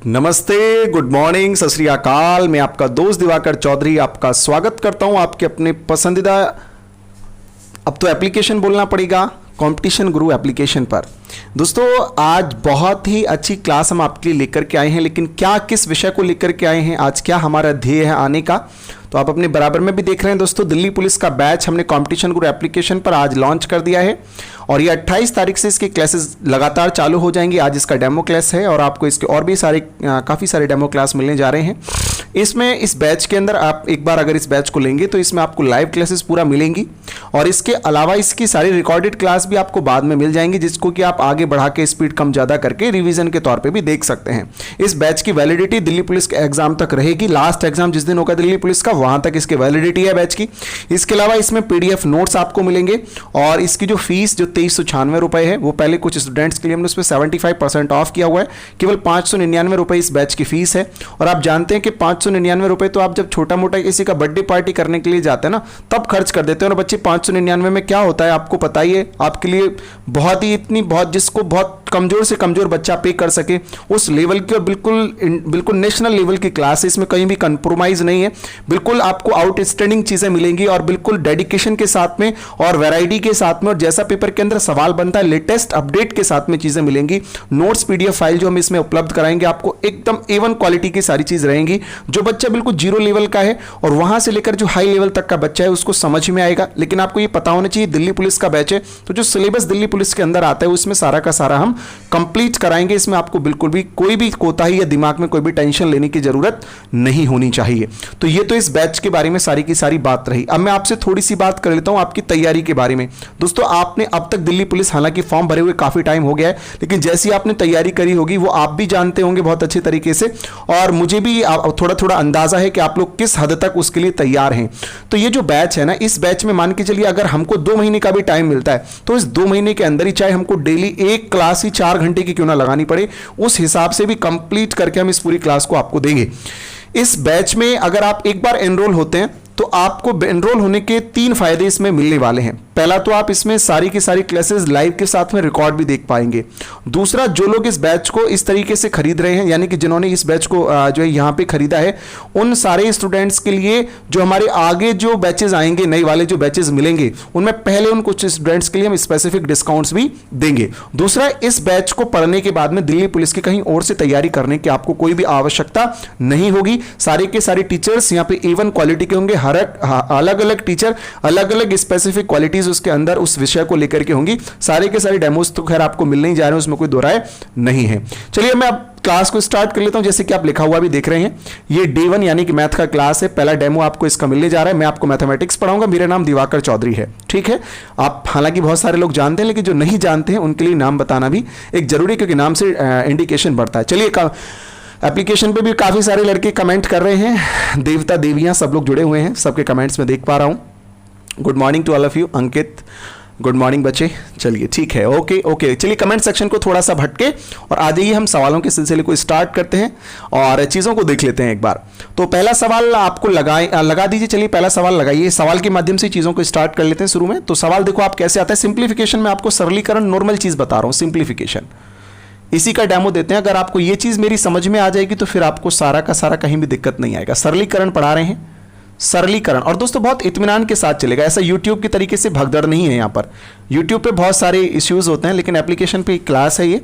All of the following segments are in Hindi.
नमस्ते, गुड मॉर्निंग, सत श्री अकाल। मैं आपका दोस्त दिवाकर चौधरी आपका स्वागत करता हूं आपके अपने पसंदीदा, अब तो एप्लीकेशन बोलना पड़ेगा, कंपटीशन गुरु एप्लीकेशन पर। दोस्तों आज बहुत ही अच्छी क्लास हम आपके लिए लेकर के आए हैं, लेकिन क्या किस विषय को लेकर के आए हैं, आज क्या हमारा ध्येय है आने का, तो आप अपने बराबर में भी देख रहे हैं। दोस्तों दिल्ली पुलिस का बैच हमने कंपटीशन गुरु एप्लीकेशन पर आज लॉन्च कर दिया है और ये 28 तारीख से इसकी क्लासेस लगातार चालू हो जाएंगी। आज इसका डेमो क्लास है और आपको इसके और भी काफ़ी सारे डेमो क्लास मिलने जा रहे हैं। इसमें इस बैच के अंदर आप एक बार अगर इस बैच को लेंगे तो इसमें आपको लाइव क्लासेस पूरा मिलेंगी और इसके अलावा इसकी सारी रिकॉर्डेड क्लास भी आपको बाद में मिल जाएंगी, जिसको कि आप आगे बढ़ा के स्पीड कम ज़्यादा करके रिवीजन के तौर पे भी देख सकते हैं। इस बैच की वैलिडिटी दिल्ली पुलिस के एग्जाम तक रहेगी। लास्ट एग्जाम जिस दिन होगा दिल्ली पुलिस का, वहां तक इसकी वैलिडिटी है बैच की। इसके अलावा इसमें PDF नोट्स आपको मिलेंगे और इसकी जो फीस जो 2396 रुपए है, वो पहले कुछ स्टूडेंट्स के लिए हमने उस पर 75% ऑफ किया हुआ है। केवल 599 रुपए इस बैच की फीस है। और आप जानते हैं कि 599 रुपए तो आप जब छोटा मोटा किसी का बर्थडे पार्टी करने के लिए जाते हैं ना, तब खर्च कर देते हैं। और बच्चे 599 में क्या होता है आपको पता ही है, आपके लिए बहुत ही जिसको बहुत कमजोर से कमजोर बच्चा पे कर सके उस लेवल की, और बिल्कुल नेशनल लेवल की क्लास है। इसमें कहीं भी कंप्रोमाइज नहीं है, बिल्कुल आपको आउटस्टैंडिंग चीजें मिलेंगी और बिल्कुल डेडिकेशन के साथ में और वैरायटी के साथ में, और जैसा पेपर के अंदर सवाल बनता है लेटेस्ट अपडेट के साथ में चीजें मिलेंगी। नोट्स PDF फाइल जो हम इसमें उपलब्ध कराएंगे आपको, एकदम A1 क्वालिटी की सारी चीज रहेंगी। जो बच्चा बिल्कुल जीरो लेवल का है और वहां से लेकर जो हाई लेवल तक का बच्चा है उसको समझ में आएगा। लेकिन आपको ये पता होना चाहिए दिल्ली पुलिस का बैच है, तो जो सिलेबस दिल्ली पुलिस के अंदर आता है उसमें सारा का सारा हम कंप्लीट कराएंगे। इसमें आपको बिल्कुल भी कोई भी कोताही या दिमाग में कोई भी टेंशन लेने की जरूरत नहीं होनी चाहिए। तो ये तो इस बैच के बारे में सारी की सारी बात रही। अब मैं आपसे थोड़ी सी बात कर लेता हूं आपकी तैयारी के बारे में। दोस्तों आपने अब तक दिल्ली पुलिस, हालांकि फॉर्म भरे हुए काफी टाइम हो गया है, लेकिन जैसी आपने तैयारी करी होगी वो आप भी जानते होंगे बहुत अच्छे तरीके से, और मुझे भी थोड़ा थोड़ा अंदाजा है कि आप लोग किस हद तक उसके लिए तैयार हैं। तो ये जो बैच है ना, इस बैच में मान के चलिए अगर हमको 2 महीने का भी टाइम मिलता है, तो इस 2 महीने के अंदर ही चाहे हमको डेली एक क्लास ही 4 घंटे की क्यों ना लगानी पड़े, उस हिसाब से भी कंप्लीट करके हम इस पूरी क्लास को आपको देंगे। इस बैच में अगर आप एक बार एनरोल होते हैं तो आपको एनरोल होने के 3 फायदे इसमें मिलने वाले हैं। पहला तो आप इसमें सारी की सारी क्लासेस लाइव के साथ में रिकॉर्ड भी देख पाएंगे। दूसरा, जो लोग इस बैच को इस तरीके से खरीद रहे हैं, यानी कि जिन्होंने इस बैच को जो है यहाँ पे खरीदा है, उन सारे स्टूडेंट्स के लिए जो हमारे आगे जो बैचेस आएंगे, नए वाले जो बैचेस मिलेंगे, उनमें पहले उन कुछ स्टूडेंट्स के लिए हम स्पेसिफिक डिस्काउंट्स भी देंगे। दूसरा, इस बैच को पढ़ने के बाद में दिल्ली पुलिस की कहीं और से तैयारी करने की आपको कोई भी आवश्यकता नहीं होगी। सारे के सारे टीचर्स यहाँ पे A1 क्वालिटी के होंगे। हर अलग अलग टीचर, अलग अलग स्पेसिफिक क्वालिटीज उसके अंदर उस विषय को लेकर के होंगी। सारे के सारे डेमोस तो खैर आपको मिलने ही जा रहे हैं, उसमें कोई दो राय नहीं है। चलिए मैं अब क्लास को स्टार्ट कर लेता हूं। जैसे कि आप लिखा हुआ भी देख रहे हैं, ये Day 1 यानी कि मैथ का क्लास है। पहला डेमो आपको इसका मिलने जा रहा है। मैं आपको मैथमेटिक्स पढ़ाऊंगा। मेरा नाम दिवाकर चौधरी है, ठीक है। आप हालांकि बहुत सारे लोग जानते हैं, लेकिन जो नहीं जानते हैं उनके लिए नाम बताना भी एक जरूरी, क्योंकि नाम से इंडिकेशन बढ़ता है। चलिए, एप्लीकेशन पे भी काफी सारे लड़के कमेंट कर रहे हैं, देवता देवियां सब लोग जुड़े हुए हैं, सबके कमेंट्स में देख पा रहा हूं। Good morning to all of you. Ankit, good morning बच्चे। चलिए ठीक है, ओके। चलिए कमेंट सेक्शन को थोड़ा सा भटके और आ जाइए, हम सवालों के सिलसिले को स्टार्ट करते हैं और चीज़ों को देख लेते हैं एक बार। तो पहला सवाल आपको लगा दीजिए। चलिए पहला सवाल लगाइए। सवाल के माध्यम से चीज़ों को स्टार्ट कर लेते हैं शुरू में। तो सवाल देखो आप कैसे आता है। सिंप्लीफिकेशन में आपको सरलीकरण, नॉर्मल चीज़ बता रहा हूँ, सिंप्लीफिकेशन, इसी का डेमो देते हैं। अगर आपको ये चीज़ मेरी समझ में आ जाएगी तो फिर आपको सारा का सारा कहीं भी दिक्कत नहीं आएगा। सरलीकरण पढ़ा रहे हैं, सरलीकरण, और दोस्तों बहुत इत्मीनान के साथ चलेगा। ऐसा YouTube की तरीके से भगदड़ नहीं है। यहाँ पर YouTube पे बहुत सारे इश्यूज होते हैं, लेकिन एप्लीकेशन पे क्लास है ये,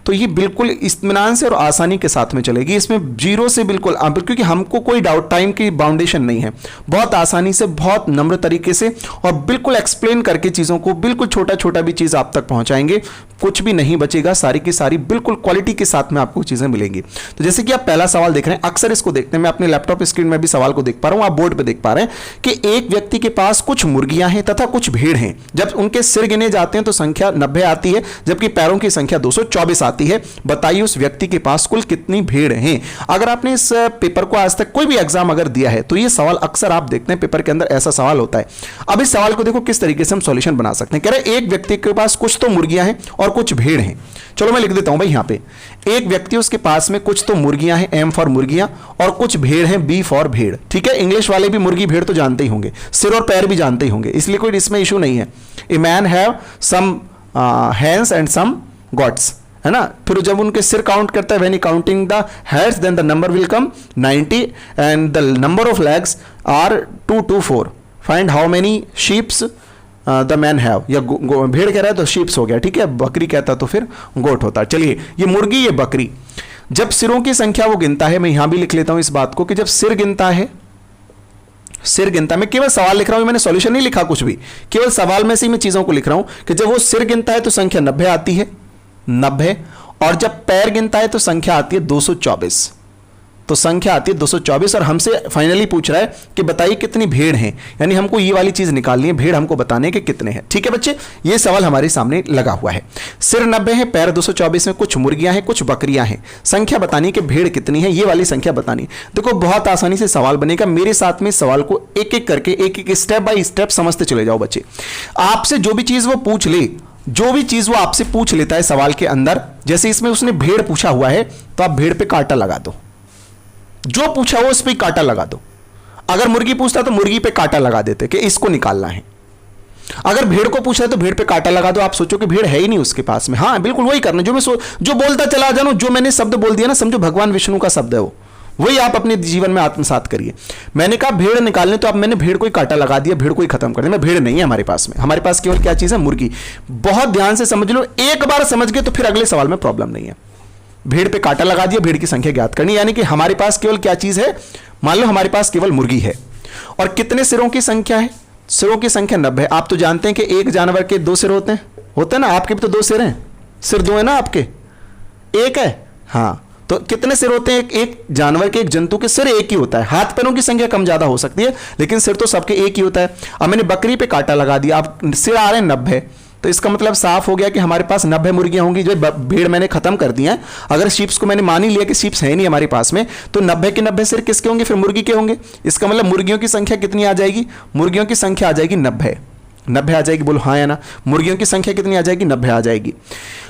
तो ये बिल्कुल इत्मीनान से और आसानी के साथ में चलेगी। इसमें जीरो से बिल्कुल, क्योंकि हमको कोई डाउट टाइम की बाउंडेशन नहीं है। बहुत आसानी से, बहुत नम्र तरीके से और बिल्कुल एक्सप्लेन करके चीज़ों को, बिल्कुल छोटा छोटा भी चीज़ आप तक पहुँचाएंगे, कुछ भी नहीं बचेगा। सारी की सारी बिल्कुल क्वालिटी के साथ में आपको चीज़ें मिलेंगी। तो जैसे कि आप पहला सवाल देख रहे हैं, अक्सर इसको देखते हैं, मैं अपने लैपटॉप स्क्रीन में भी सवाल को देख पा रहा हूँ, आप बोर्ड पे देख पा रहे हैं कि एक व्यक्ति के पास कुछ मुर्गियां हैं तथा कुछ भेड़ हैं। जब उनके सिर गिने जाते हैं तो संख्या 90 आती है, जबकि पैरों की संख्या 224 आती है। बताइए उस व्यक्ति के पास कुल कितनी भेड़ हैं। अगर आपने इस पेपर को आज तक कोई भी एग्जाम अगर दिया है तो ये सवाल अक्सर आप देखते हैं पेपर के अंदर ऐसा सवाल होता है। अब इस सवाल को देखो किस तरीके से हम सॉल्यूशन बना सकते हैं। कह रहे एक व्यक्ति के पास कुछ तो मुर्गियां हैं और कुछ भेड़ हैं। चलो मैं लिख देता हूं भाई, यहां पे एक व्यक्ति, उसके पास में कुछ तो मुर्गियां हैं, M फॉर मुर्गियां, और कुछ भेड़ हैं, B फॉर भेड़, ठीक है। इंग्लिश वाले भी मुर्गी भेड़ तो जानते ही होंगे, सिर और पैर भी जानते ही होंगे, इसलिए कोई इसमें इशू नहीं है। A man have some hens and some goats, है ना। फिर जब उनके सिर काउंट करता है, when he counting the heads then the number will come 90 and the number of legs are 224, find how many sheeps the man have. या भेड़ कह रहा है तो शीप्स हो गया, ठीक है। बकरी कहता तो फिर गोट होता। चलिए, ये मुर्गी ये बकरी, जब सिरों की संख्या वो गिनता है, मैं यहां भी लिख लेता हूं इस बात को कि जब सिर गिनता है, सिर गिनता, मैं केवल सवाल लिख रहा हूं, मैंने सॉल्यूशन नहीं लिखा कुछ भी, केवल सवाल में से ही मैं चीजों को लिख रहा हूं कि जब वो सिर गिनता है तो संख्या 90 आती है, 90, और जब पैर गिनता है तो संख्या आती है 224, तो संख्या आती है 224। और हमसे फाइनली पूछ रहा है कि बताइए कितनी भेड़ हैं, यानी हमको ये वाली चीज निकालनी है, भेड़ हमको बताने के कितने हैं। ठीक है बच्चे, ये सवाल हमारे सामने लगा हुआ है। सिर 90 है, पैर 224 में, कुछ मुर्गियां हैं कुछ बकरियां हैं, संख्या बतानी कि भेड़ कितनी है, ये वाली संख्या बतानी। देखो बहुत आसानी से सवाल बनेगा, मेरे साथ में सवाल को एक एक करके, एक एक स्टेप बाय स्टेप समझते चले जाओ बच्चे। आपसे जो भी चीज वो पूछ ले, जो भी चीज वो आपसे पूछ लेता है सवाल के अंदर, जैसे इसमें उसने भेड़ पूछा हुआ है तो आप भेड़ पे कांटा लगा दो, जो पूछा हो उस पर कांटा लगा दो। अगर मुर्गी पूछता तो मुर्गी पे कांटा लगा देते कि इसको निकालना है। अगर भेड़ को पूछा है तो भेड़ पे कांटा लगा दो। आप सोचो कि भेड़ है ही नहीं उसके पास में, हाँ बिल्कुल वही करना जो मैं जो बोलता चला जाऊं, जो मैंने शब्द बोल दिया ना, समझो भगवान विष्णु का शब्द है वो, वही आप अपने जीवन में आत्मसात करिए। मैंने कहा भेड़ निकालने, तो अब मैंने भेड़ को ही कांटा लगा दिया, भेड़ को ही खत्म कर दिया। मैं भेड़ नहीं है हमारे पास में, हमारे पास केवल क्या चीज है, मुर्गी। बहुत ध्यान से समझ लो, एक बार समझ गए तो फिर अगले सवाल में प्रॉब्लम नहीं है। भेड़ पे कांटा लगा दिया, भेड़ की संख्या ज्ञात करनी, यानी कि हमारे पास केवल क्या चीज है, मान लो हमारे पास केवल मुर्गी है। और कितने सिरों की संख्या है, सिरों की संख्या 90 है। आप तो जानते हैं कि एक जानवर के 2 सिर होते हैं ना, आपके भी तो 2 सिर हैं, सिर 2 है ना आपके, एक है, हाँ। तो कितने सिर होते हैं, एक जानवर के, एक जंतु के सिर एक ही होता है। हाथ पैरों की संख्या कम ज्यादा हो सकती है, लेकिन सिर तो सबके एक ही होता है। अब मैंने बकरी पे कांटा लगा दिया, अब सिर आ रहे हैं 90, तो इसका मतलब साफ हो गया कि हमारे पास 90 मुर्गियां होंगी। जो भेड़ मैंने खत्म कर दी हैं, अगर शीप्स को मैंने मान ही लिया कि शीप्स है नहीं हमारे पास में, तो 90 के 90 सिर किसके होंगे, फिर मुर्गी के होंगे। इसका मतलब मुर्गियों की संख्या कितनी आ जाएगी, मुर्गियों की संख्या आ जाएगी 90, 90 आ जाएगी, बोलो हाँ या ना। मुर्गियों की संख्या कितनी आ जाएगी, 90 आ जाएगी।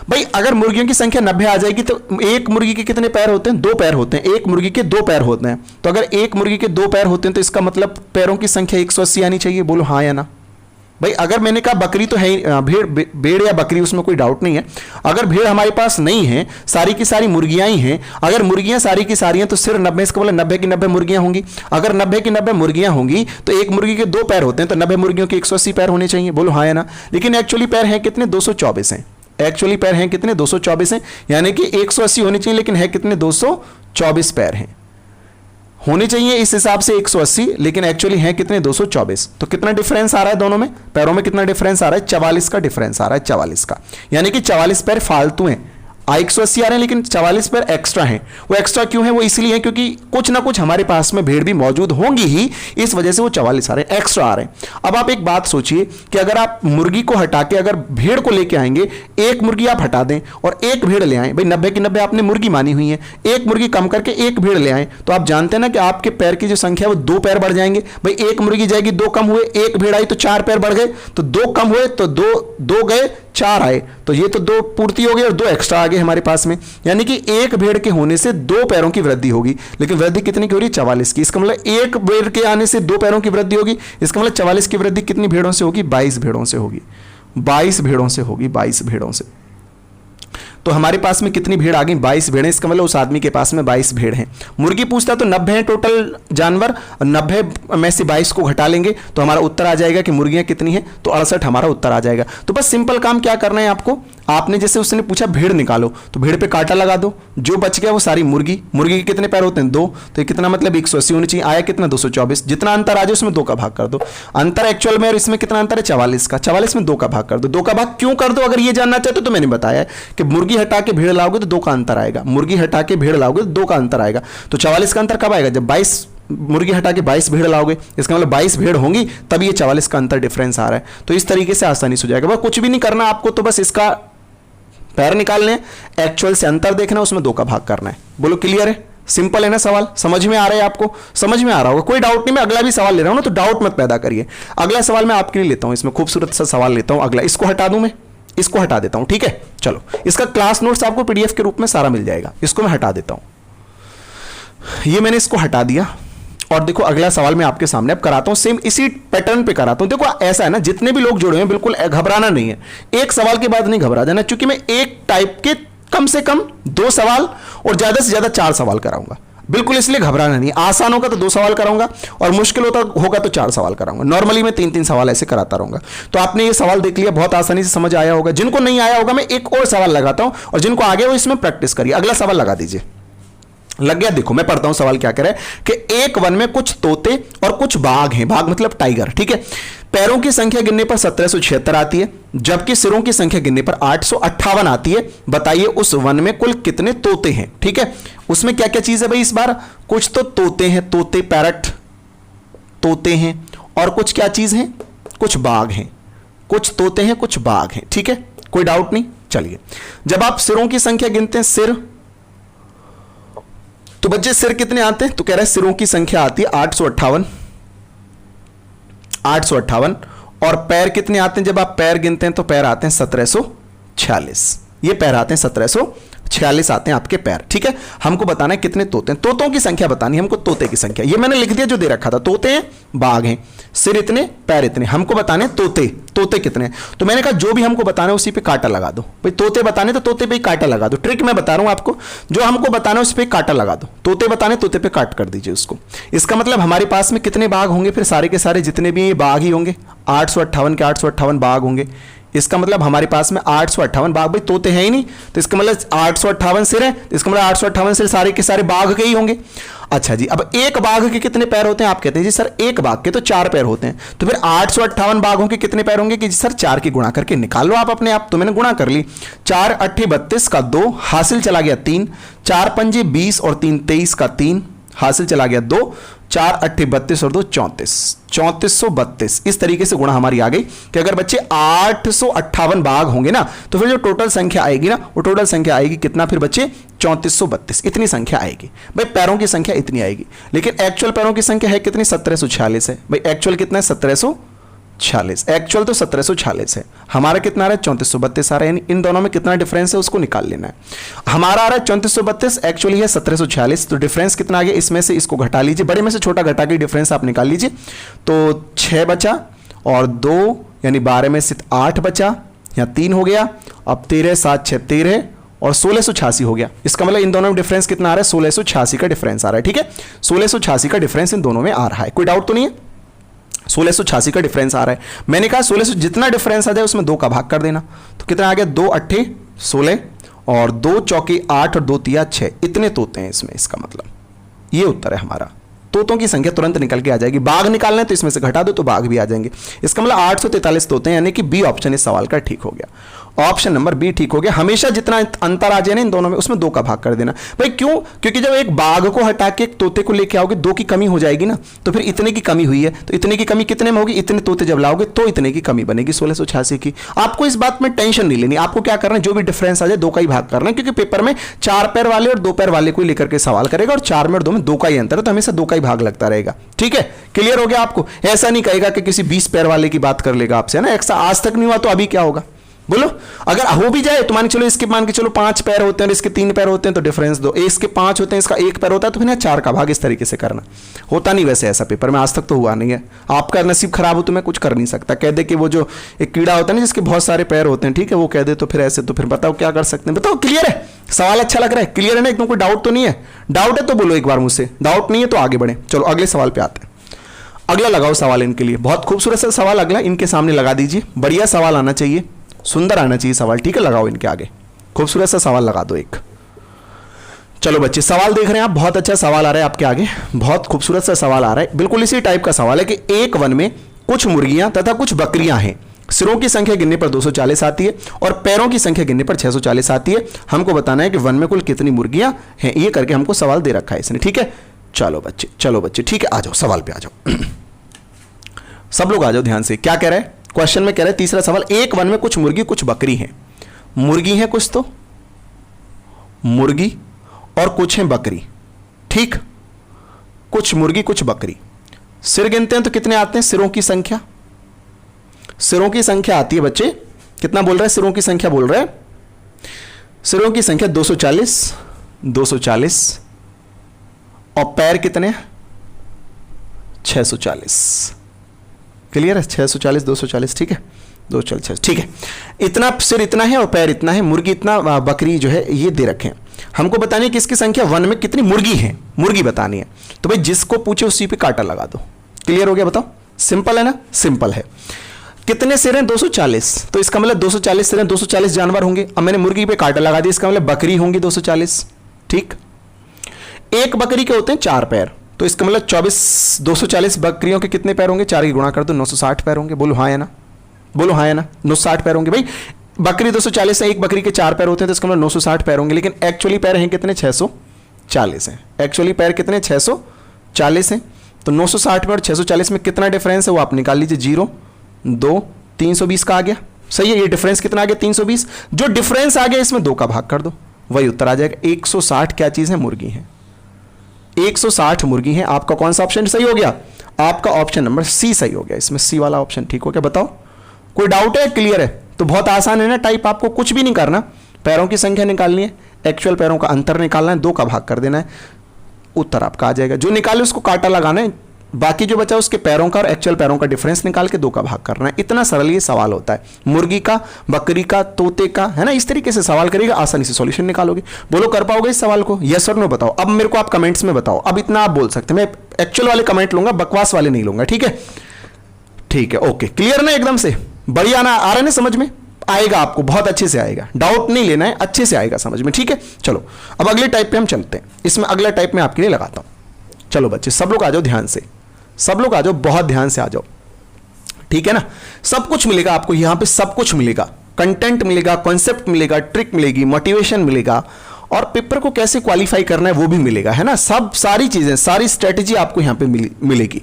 भाई अगर मुर्गियों की संख्या 90 आ जाएगी तो एक मुर्गी के कितने पैर होते हैं, 2 पैर होते हैं, एक मुर्गी के 2 पैर होते हैं। तो अगर एक मुर्गी के 2 पैर होते हैं तो इसका मतलब पैरों की संख्या 180 आनी चाहिए, बोलो हाँ या ना। भाई अगर मैंने कहा बकरी तो है, भेड़ या बकरी, उसमें कोई डाउट नहीं है। अगर भेड़ हमारे पास नहीं है, सारी की सारी मुर्गियां ही हैं, अगर मुर्गियां सारी की सारी हैं तो सिर्फ 90, इसका मतलब 90 की 90 मुर्गियां होंगी। अगर 90 की 90 मुर्गियां होंगी तो एक मुर्गी के 2 पैर होते हैं, तो 90 मुर्गियों के 180 पैर होने चाहिए, बोलो हाँ या ना। लेकिन एक्चुअली पैर हैं कितने, 224 हैं। एक्चुअली पैर हैं कितने, 224 हैं, यानी कि 180 होने चाहिए, लेकिन है कितने, 224 पैर हैं। होने चाहिए इस हिसाब से 180, लेकिन एक्चुअली है कितने, 224। तो कितना डिफरेंस आ रहा है दोनों में, पैरों में कितना डिफरेंस आ रहा है, 44 का डिफरेंस आ रहा है, 44 का। यानी कि 44 पैर फालतू हैं। 180 आ रहे हैं लेकिन 44 पैर एक्स्ट्रा हैं। वो एक्स्ट्रा क्यों है, वो इसलिए है क्योंकि कुछ ना कुछ हमारे पास में भेड़ भी मौजूद होंगी ही, इस वजह से वो 44 आ रहे हैं, एक्स्ट्रा आ रहे हैं। अब आप एक बात सोचिए कि अगर आप मुर्गी को हटा के अगर भेड़ को लेके आएंगे, एक मुर्गी आप हटा दें और एक भेड़ ले आए, भाई 90 की 90 आपने मुर्गी मानी हुई है, एक मुर्गी कम करके एक भेड़ ले आए, तो आप जानते हैं ना कि आपके पैर की जो संख्या है वो 2 पैर बढ़ जाएंगे। भाई एक मुर्गी जाएगी, 2 कम हुए, एक भेड़ आई तो 4 पैर बढ़ गए, तो 2 कम हुए तो 2 गए, 4 आए, तो ये तो 2 पूर्ति हो गई और 2 एक्स्ट्रा आ गए हमारे पास में। यानी कि एक भेड़ के होने से 2 पैरों की वृद्धि होगी, लेकिन वृद्धि कितनी की हो रही है, 44 की। इसका मतलब एक भेड़ के आने से 2 पैरों की वृद्धि होगी, इसका मतलब 44 की वृद्धि कितनी भेड़ों से होगी, 22 भेड़ों से होगी, 22 भेड़ों से होगी, 22 भेड़ों से। तो हमारे पास में कितनी भेड़ आ गई, 22 भेड़। इसका मतलब उस आदमी के पास में 22 भेड़ हैं। मुर्गी पूछता तो 90 है टोटल जानवर, 90 में से 22 को घटा लेंगे तो हमारा उत्तर आ जाएगा कि मुर्गियां कितनी हैं, तो 68 हमारा उत्तर आ जाएगा। तो बस सिंपल काम क्या करना है आपको, आपने जैसे उसने पूछा भेड़ निकालो, तो भेड़ पे कांटा लगा दो, जो बच गया वो सारी मुर्गी। मुर्गी के कितने पैर होते हैं, 2, तो कितना मतलब 180 होनी चाहिए, आया कितना 224। जितना अंतर आ जाए उसमें 2 का भाग कर दो। अंतर एक्चुअल में और इसमें कितना अंतर है, 44 का। 44 में 2 का भाग कर दो। 2 का भाग क्यों कर दो, अगर ये जानना चाहते हो तो मैंने बताया कि मुर्गी हटा के भेड़ लाओगे तो 2 का अंतर आएगा, मुर्गी हटा के भेड़ लाओगे तो 2 का अंतर आएगा। तो 44 का अंतर कब आएगा, जब 22 मुर्गी हटा के 22 भेड़ लाओगे, इसका मतलब 22 भेड़ होंगी तब ये 44 का अंतर डिफरेंस आ रहा है। तो इस तरीके से आसानी से हो जाएगा। कुछ भी नहीं करना आपको, तो बस इसका पैर निकालने, एक्चुअल से अंतर देखना, उसमें 2 का भाग करना है। बोलो क्लियर है, सिंपल है ना सवाल, समझ में आ रहा है आपको, समझ में आ रहा होगा, कोई डाउट नहीं। मैं अगला भी सवाल ले रहा हूं ना, तो डाउट मत पैदा करिए। अगला सवाल मैं आपके लिए लेता हूं, इसमें खूबसूरत सा सवाल लेता हूं। अगला इसको हटा दूं, मैं इसको हटा देता हूं, ठीक है। चलो, इसका क्लास नोट्स आपको पीडीएफ के रूप में सारा मिल जाएगा, इसको मैं हटा देता हूं। ये मैंने इसको हटा दिया और देखो अगला सवाल मैं आपके सामने अब कराता हूं, सेम इसी पैटर्न पे कराता हूं। देखो ऐसा है ना, जितने भी लोग जुड़े हैं बिल्कुल घबराना नहीं है, एक सवाल के बाद नहीं घबरा जाना, क्योंकि मैं एक टाइप के कम से कम 2 सवाल और ज्यादा से ज्यादा 4 सवाल कराऊंगा। बिल्कुल इसलिए घबराना नहीं, आसान होगा तो 2 सवाल कराऊंगा और मुश्किल होगा तो 4 सवाल कराऊंगा। नॉर्मली मैं 3-3 सवाल ऐसे कराता रहूंगा। तो आपने ये सवाल देख लिया, बहुत आसानी से समझ आया होगा। जिनको नहीं आया होगा मैं एक और सवाल लगाता हूं और जिनको आ गया वो इसमें प्रैक्टिस करिए। अगला सवाल लगा दीजिए। लग गया? देखो मैं पढ़ता हूं सवाल क्या कह रहा है कि एक वन में कुछ तोते और कुछ बाघ हैं। बाघ मतलब टाइगर, ठीक है। पैरों की संख्या गिनने पर 1776 आती है, जबकि सिरों की संख्या गिनने पर 858 आती है। बताइए उस वन में कुल कितने तोते हैं? ठीक है, उसमें क्या क्या चीज है भाई इस बार? कुछ तो तोते हैं, तोते पैरट तोते हैं, और कुछ क्या चीज है? कुछ बाघ हैं। कुछ तोते हैं, कुछ बाघ हैं, ठीक है, कोई डाउट नहीं। चलिए, जब आप सिरों की संख्या गिनते हैं, सिर, तो बच्चे सिर कितने आते हैं? तो कह रहे हैं सिरों की संख्या आती है 858, 858। और पैर कितने आते हैं? जब आप पैर गिनते हैं तो पैर आते हैं 1746। ये पैर आते हैं 1746 आते हैं आपके पैर, ठीक है। हमको बताना है कितने तोते हैं, तोतों की संख्या बतानी है हमको, तोते की संख्या। ये मैंने लिख दिया जो दे रखा था, तोते हैं, बाघ हैं, सिर इतने, पैर इतने। हमको बताने तोते, तोते कितने। तो मैंने कहा जो भी हमको बताना है उसी पे कांटा लगा दो भाई। तोते बताने तो तोते पे ही कांटा लगा दो। ट्रिक मैं बता रहा हूं आपको, जो हमको बताना है उस पे कांटा लगा दो। तोते बताने, तोते पे काट कर दीजिए उसको। इसका मतलब हमारे पास में कितने बाघ होंगे? फिर सारे के सारे जितने भी बाघ ही होंगे, 858 के 858 बाघ होंगे। इसका मतलब हमारे पास में 858 बाघ, भाई तोते हैं ही नहीं, तो इसका मतलब 858 सिर है, तो इसका मतलब 858 सिर सारे के सारे बाघ के ही होंगे। अच्छा जी, अब एक बाघ के कितने पैर होते हैं? आप कहते हैं जी सर एक बाघ के तो 4 पैर होते हैं, तो फिर 858 बाघों के कितने पैर होंगे? कि जी सर 4 की गुणा करके निकाल लो आप अपने आप। तो मैंने गुणा कर ली, 4 8 32 का 2 हासिल चला गया 3, 4 पंजे 20 और 3 23 का 3 हासिल चला गया 2, 4 8 32 और 2 34, 3432। इस तरीके से गुणा हमारी आ गई कि अगर बच्चे 858 बाघ होंगे ना, तो फिर जो टोटल संख्या आएगी ना, वो टोटल संख्या आएगी कितना फिर बच्चे? 3432। इतनी संख्या आएगी भाई, पैरों की संख्या इतनी आएगी। लेकिन एक्चुअल पैरों की संख्या है कितनी? 1746 है भाई। एक्चुअल कितना है? 1746। एक्चुअल तो 1746 है, हमारा कितना आ रहा है? 3432 आ रहा है। यानी इन दोनों में कितना डिफरेंस है उसको निकाल लेना है। हमारा आ रहा है 3432, एक्चुअली है 1746, तो डिफरेंस कितना आ गया? इसमें से इसको घटा लीजिए, बड़े में से छोटा घटा के डिफरेंस आप निकाल लीजिए। तो 6 बचा और 2 यानी 12 में से 8 बचा, यहाँ 3 हो गया। अब 13 7 6 13 और 1686 हो गया। इसका मतलब इन दोनों में डिफरेंस कितना आ रहा है? 1686 का डिफरेंस आ रहा है, ठीक है। 1686 का डिफरेंस इन दोनों में आ रहा है, कोई डाउट तो नहीं है। 1686 का डिफरेंस आ रहा है। मैंने कहा 1600 जितना डिफरेंस आ जाए उसमें 2 का भाग कर देना। तो कितना आ गया? 2 8 16 और 2 चौके 8 और 2 तिया 6। इतने तोते हैं इसमें, इसका मतलब ये उत्तर है हमारा। तोतों की संख्या तुरंत निकल के आ जाएगी। बाघ निकालना है तो इसमें से घटा दो तो बाघ भी आ जाएंगे। इसका मतलब 843 तोते हैं, यानी कि बी ऑप्शन इस सवाल का ठीक हो गया। ऑप्शन नंबर बी ठीक हो गया। हमेशा जितना अंतर आ जाए ना इन दोनों में, उसमें 2 का भाग कर देना भाई। क्यों? क्योंकि जब एक बाघ को हटा के एक तोते को लेके आओगे 2 की कमी हो जाएगी ना, तो फिर इतने की कमी हुई है, तो इतने की कमी कितने में होगी? इतने तोते जब लाओगे तो इतने की कमी बनेगी 1686 की। आपको इस बात में टेंशन नहीं लेनी। आपको क्या करना है? जो भी डिफरेंस आ जाए 2 का ही भाग करना है, क्योंकि पेपर में 4 पैर वाले और 2 पैर वाले को लेकर के सवाल करेगा, और 4 में और 2 में 2 का ही अंतर है, तो हमेशा 2 का ही भाग लगता रहेगा, ठीक है। क्लियर हो गया आपको? ऐसा नहीं कहेगा कि किसी 20 पैर वाले की बात कर लेगा आपसे, है ना। ऐसा आज तक नहीं हुआ, तो अभी क्या होगा बोलो? अगर हो भी जाए तो मान के चलो, इसके मान के चलो 5 पैर होते हैं और इसके 3 पैर होते हैं, तो डिफरेंस दो। इसके 5 होते हैं, इसका 1 पैर होता है, तो फिर 4 का भाग इस तरीके से करना। होता नहीं वैसे ऐसा पेपर में, आज तक तो हुआ नहीं है। आपका नसीब खराब हो तो मैं कुछ कर नहीं सकता। कह दे कि वो जो एक कीड़ा होता है ना जिसके बहुत सारे पैर होते हैं, ठीक है, वो कह दे तो फिर ऐसे, तो फिर बताओ क्या कर सकते हैं? बताओ, क्लियर है? सवाल अच्छा लग रहा है? क्लियर है ना एकदम? कोई डाउट तो नहीं है? डाउट है तो बोलो एक बार मुझसे, डाउट नहीं है तो आगे बढ़े। चलो अगले सवाल पे आते हैं। अगला लगाओ सवाल इनके लिए, बहुत खूबसूरत सा सवाल अगला इनके सामने लगा दीजिए। बढ़िया सवाल आना चाहिए, सुंदर आना चाहिए सवाल, ठीक है। लगाओ इनके आगे, खूबसूरत सा सवाल लगा दो एक। चलो बच्चे, सवाल देख रहे हैं आप, बहुत अच्छा सवाल आ रहा है आपके आगे, बहुत खूबसूरत सा सवाल आ रहा है। बिल्कुल इसी टाइप का सवाल है कि एक वन में कुछ मुर्गियां तथा कुछ बकरियां हैं। सिरों की संख्या गिनने पर 240 आती है और पैरों की संख्या गिनने पर 640 आती है। हमको बताना है कि वन में कुल कितनी मुर्गियां हैं। ये करके हमको सवाल दे रखा है इसने, ठीक है। चलो बच्चे, ठीक है, आ जाओ सवाल पे आ जाओ। सब लोग आ जाओ ध्यान से। क्या कह रहा है क्वेश्चन में? कह रहा है तीसरा सवाल, एक वन में कुछ मुर्गी कुछ बकरी हैं। मुर्गी हैं कुछ, तो मुर्गी और कुछ हैं बकरी, ठीक। कुछ मुर्गी कुछ बकरी। सिर गिनते हैं तो कितने आते हैं? सिरों की संख्या, सिरों की संख्या आती है बच्चे, कितना बोल रहे हैं? सिरों की संख्या बोल रहे हैं। सिरों की संख्या 240 और पैर कितने? 640। क्लियर है? 640 240, ठीक है। 246, ठीक है। इतना सिर इतना है और पैर इतना है, मुर्गी इतना, बकरी जो है ये दे रखे हैं। हमको बतानी है कि इसकी संख्या 1 में कितनी मुर्गी है, मुर्गी बतानी है। तो भाई जिसको पूछे उसी पे कांटा लगा दो। क्लियर हो गया? बताओ, सिंपल है ना? सिंपल है। कितने सिर हैं? 240, तो इसका मतलब 240 सिर हैं, 240 जानवर होंगे। अब मैंने मुर्गी पे कांटा लगा दिया, इसका मतलब बकरी होंगी 240, ठीक। एक बकरी के होते हैं 4 पैर, तो इसका मतलब 240 बकरियों के कितने पैर होंगे? 4 की गुणा कर दो, 960 पैर होंगे। बोलो हाँ या ना, बोलो हाँ या ना। 960 पैर होंगे। भाई बकरी 240 है, एक बकरी के 4 पैर होते हैं, तो इसका मतलब 960 पैर होंगे। लेकिन एक्चुअली पैर हैं कितने? 640 हैं। एक्चुअली पैर कितने? 640 हैं। तो 960 में और 640 में कितना डिफरेंस है वो आप निकाल लीजिए। 0 2 320 का आ गया। सही है। ये डिफरेंस कितना आ गया? 320। जो डिफरेंस आ गया इसमें 2 का भाग कर दो, वही उत्तर आ जाएगा। 160 क्या चीज है? मुर्गी है। 160 मुर्गी है। आपका कौन सा ऑप्शन सही हो गया? आपका ऑप्शन नंबर सी सही हो गया। इसमें सी वाला ऑप्शन ठीक हो गया। बताओ कोई डाउट है? क्लियर है? तो बहुत आसान है ना टाइप, आपको कुछ भी नहीं करना, पैरों की संख्या निकालनी है, एक्चुअल पैरों का अंतर निकालना है, 2 का भाग कर देना है, उत्तर आपका आ जाएगा। जो निकाले उसको कांटा लगाना है, बाकी जो बचा उसके पैरों का और एक्चुअल पैरों का डिफरेंस निकाल के 2 का भाग करना है। इतना सरल ये सवाल होता है। मुर्गी का, बकरी का, तोते का, है ना? इस तरीके से सवाल करेगा, आसानी से सॉल्यूशन निकालोगे। बोलो कर पाओगे इस सवाल को? यस और नो बताओ। अब मेरे को आप कमेंट्स में बताओ। अब इतना आप बोल सकते हैं, मैं एक्चुअल वाले कमेंट लूंगा, बकवास वाले नहीं लूंगा, ठीक है? ठीक है, ओके। क्लियर ना? एकदम से बढ़िया ना? आ रहा है ना समझ में? आएगा आपको, बहुत अच्छे से आएगा, डाउट नहीं लेना है, अच्छे से आएगा समझ में, ठीक है? चलो अब अगले टाइप पे हम चलते हैं। इसमें अगला टाइप में आपके लिए लगाता हूं। चलो बच्चे सब लोग आ जाओ ध्यान से, सब लोग आ जाओ, बहुत ध्यान से आ जाओ, ठीक है ना? सब कुछ मिलेगा आपको यहां पे, सब कुछ मिलेगा। कंटेंट मिलेगा, कॉन्सेप्ट मिलेगा, ट्रिक मिलेगी, मोटिवेशन मिलेगा, और पेपर को कैसे क्वालिफाई करना है वो भी मिलेगा, है ना? सब सारी चीजें, सारी स्ट्रेटेजी आपको यहां पे मिलेगी।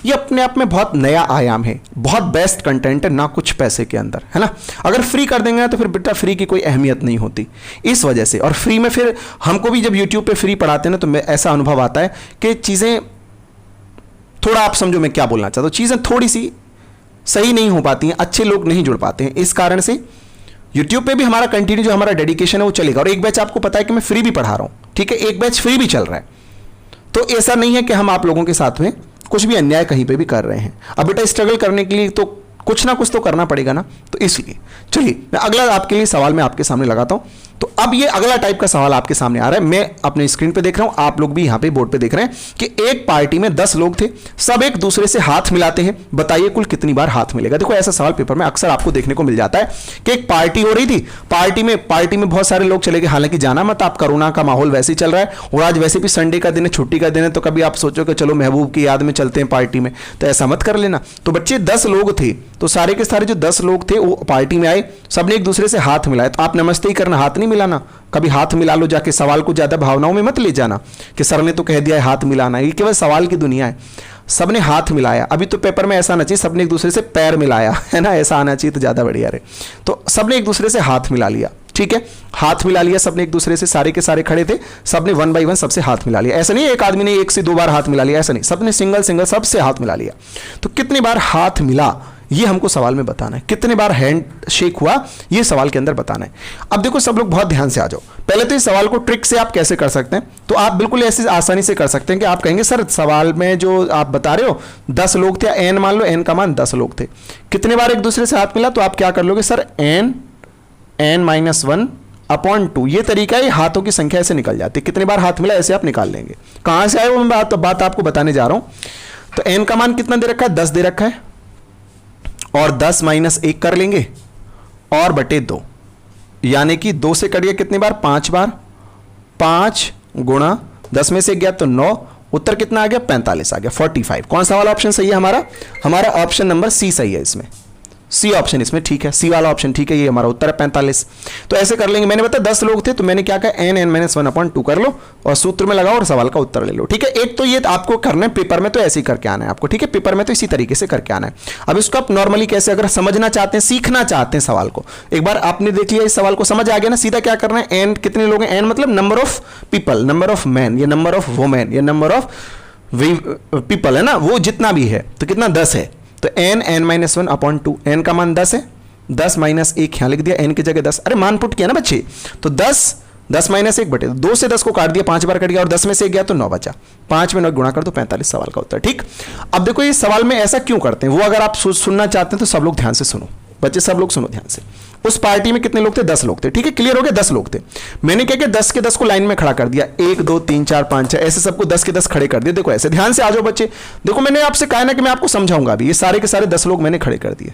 ये अपने आप में बहुत नया आयाम है, बहुत बेस्ट कंटेंट है, ना कुछ पैसे के अंदर, है ना? अगर फ्री कर देंगे तो फिर बेटा फ्री की कोई अहमियत नहीं होती, इस वजह से। और फ्री में फिर हमको भी जब यूट्यूब पे फ्री पढ़ाते हैं ना, तो ऐसा अनुभव आता है कि चीजें थोड़ा, आप समझो मैं क्या बोलना चाहता हूं, चीजें थोड़ी सी सही नहीं हो पाती हैं, अच्छे लोग नहीं जुड़ पाते हैं। इस कारण से यूट्यूब पे भी हमारा कंटिन्यू जो हमारा डेडिकेशन है वो चलेगा। और एक बैच आपको पता है कि मैं फ्री भी पढ़ा रहा हूं, ठीक है? एक बैच फ्री भी चल रहा है, तो ऐसा नहीं है कि हम आप लोगों के साथ में कुछ भी अन्याय कहीं पे भी कर रहे हैं। अब बेटा स्ट्रगल करने के लिए तो कुछ ना कुछ तो करना पड़ेगा ना, तो इसलिए चलिए मैं अगला आपके लिए सवाल मैं आपके सामने लगाता हूं। तो अब ये अगला टाइप का सवाल आपके सामने आ रहा है, मैं अपने स्क्रीन पे देख रहा हूं, आप लोग भी यहां पे बोर्ड पे देख रहे हैं कि एक पार्टी में 10 लोग थे, सब एक दूसरे से हाथ मिलाते हैं, बताइए कुल कितनी बार हाथ मिलेगा। देखो ऐसा सवाल पेपर में अक्सर आपको देखने को मिल जाता है कि एक पार्टी हो रही थी, पार्टी में बहुत सारे लोग चले गए, हालांकि जाना मत, आप, कोरोना का माहौल वैसे ही चल रहा है, और आज वैसे भी संडे का दिन है, छुट्टी का दिन है, तो कभी आप सोचो कि चलो महबूब की याद में चलते हैं पार्टी में, तो ऐसा मत कर लेना। तो बच्चे 10 लोग थे, तो सारे के सारे जो 10 लोग थे वो पार्टी में आए, सबने एक दूसरे से हाथ मिलाया। तो आप नमस्ते ही करना, हाथ नहीं मिलाना। कभी हाथ मिला लो जाके, सवाल को ज्यादा भावनाओं में मत ले जाना कि सर ने तो कह दिया है हाथ मिलाना, ये केवल सवाल की दुनिया है। सबने हाथ मिलाया। अभी तो पेपर में ऐसा आना चाहिए सबने एक दूसरे से पैर मिलाया, है ना? ऐसा आना चाहिए तो ज्यादा बढ़िया रहे। तो सबने एक दूसरे से हाथ मिला लिया, ठीक है? हाथ मिला लिया सबने एक दूसरे से, सारे के सारे खड़े थे, सबने 1 बाय 1 सबसे हाथ मिला लिया। ऐसा नहीं एक आदमी ने 1 से 2 बार हाथ मिला लिया, ऐसा नहीं, सबने सिंगल सबसे हाथ मिला लिया। तो कितनी बार हाथ मिला ये हमको सवाल में बताना है, कितने बार हैंड शेक हुआ ये सवाल के अंदर बताना है। अब देखो सब लोग बहुत ध्यान से आ जाओ। पहले तो इस सवाल को ट्रिक से आप कैसे कर सकते हैं, तो आप बिल्कुल ऐसे आसानी से कर सकते हैं कि आप कहेंगे सर सवाल में जो आप बता रहे हो 10 लोग थे, एन मान लो, एन का मान 10 लोग थे, कितने बार एक दूसरे से हाथ मिला, तो आप क्या कर लोगे सर, n-1/2। ये तरीका है, हाथों की संख्या ऐसे निकल जाती है, कितने बार हाथ मिला ऐसे आप निकाल लेंगे। कहां से आए वो मैं बात आपको बताने जा रहा हूं। तो n का मान कितना दे रखा है, 10 दे रखा है, और 10 - 1 कर लेंगे और बटे 2, यानी कि 2 से कट गया कितनी बार, 5 बार। 5 गुणा 10 में से गया तो 9, उत्तर कितना आ गया, 45 आ गया, 45। कौन सा वाला ऑप्शन सही है हमारा ऑप्शन नंबर सी सही है इसमें, सी ऑप्शन इसमें ठीक है, सी वाला ऑप्शन ठीक है, ये हमारा उत्तर है 45। तो ऐसे कर लेंगे। मैंने बताया 10 लोग थे तो मैंने क्या कहा, n-1/2 कर लो और सूत्र में लगाओ और सवाल का उत्तर ले लो, ठीक है? एक तो ये आपको करना है, पेपर में तो ऐसे ही करके आना है आपको, ठीक है? पेपर में तो इसी तरीके से करके आना है। अब इसको आप नॉर्मली कैसे, अगर समझना चाहते हैं, सीखना चाहते हैं सवाल को, एक बार आपने देख लिया इस सवाल को समझ आ गया ना, सीधा क्या करना है, n कितने लोग हैं, n मतलब number of people, number of man या नंबर ऑफ वुमेन या नंबर ऑफ पीपल, है ना? वो जितना भी है तो कितना, 10 है, तो n-1/2, n का मान 10 है, 10 - 1 यहां लिख दिया, n की जगह 10, अरे मान पुट किया ना बच्चे, तो 10 - 1 बटे 2 से 10 को काट दिया, 5 बार कट गया और 10 में से 1 गया तो 9 बचा, 5 में 9 गुणा कर दो, 45 सवाल का उत्तर, ठीक? अब देखो ये सवाल में ऐसा क्यों करते हैं, वो अगर आप सुनना चाहते हैं तो सब लोग ध्यान से सुनो। बच्चे सब लोग सुनो ध्यान से। उस पार्टी में कितने लोग थे? 10 लोग थे, ठीक है, क्लियर हो गया? 10 लोग थे। मैंने क्या किया, 10 के 10 को लाइन में खड़ा कर दिया, 1 2 3 4 5 6 ऐसे सबको 10 के 10 खड़े कर दिए। देखो ऐसे ध्यान से आ जाओ बच्चे। देखो मैंने आपसे कहा ना कि मैं आपको समझाऊंगा अभी। ये सारे के सारे 10 लोग मैंने खड़े कर दिए,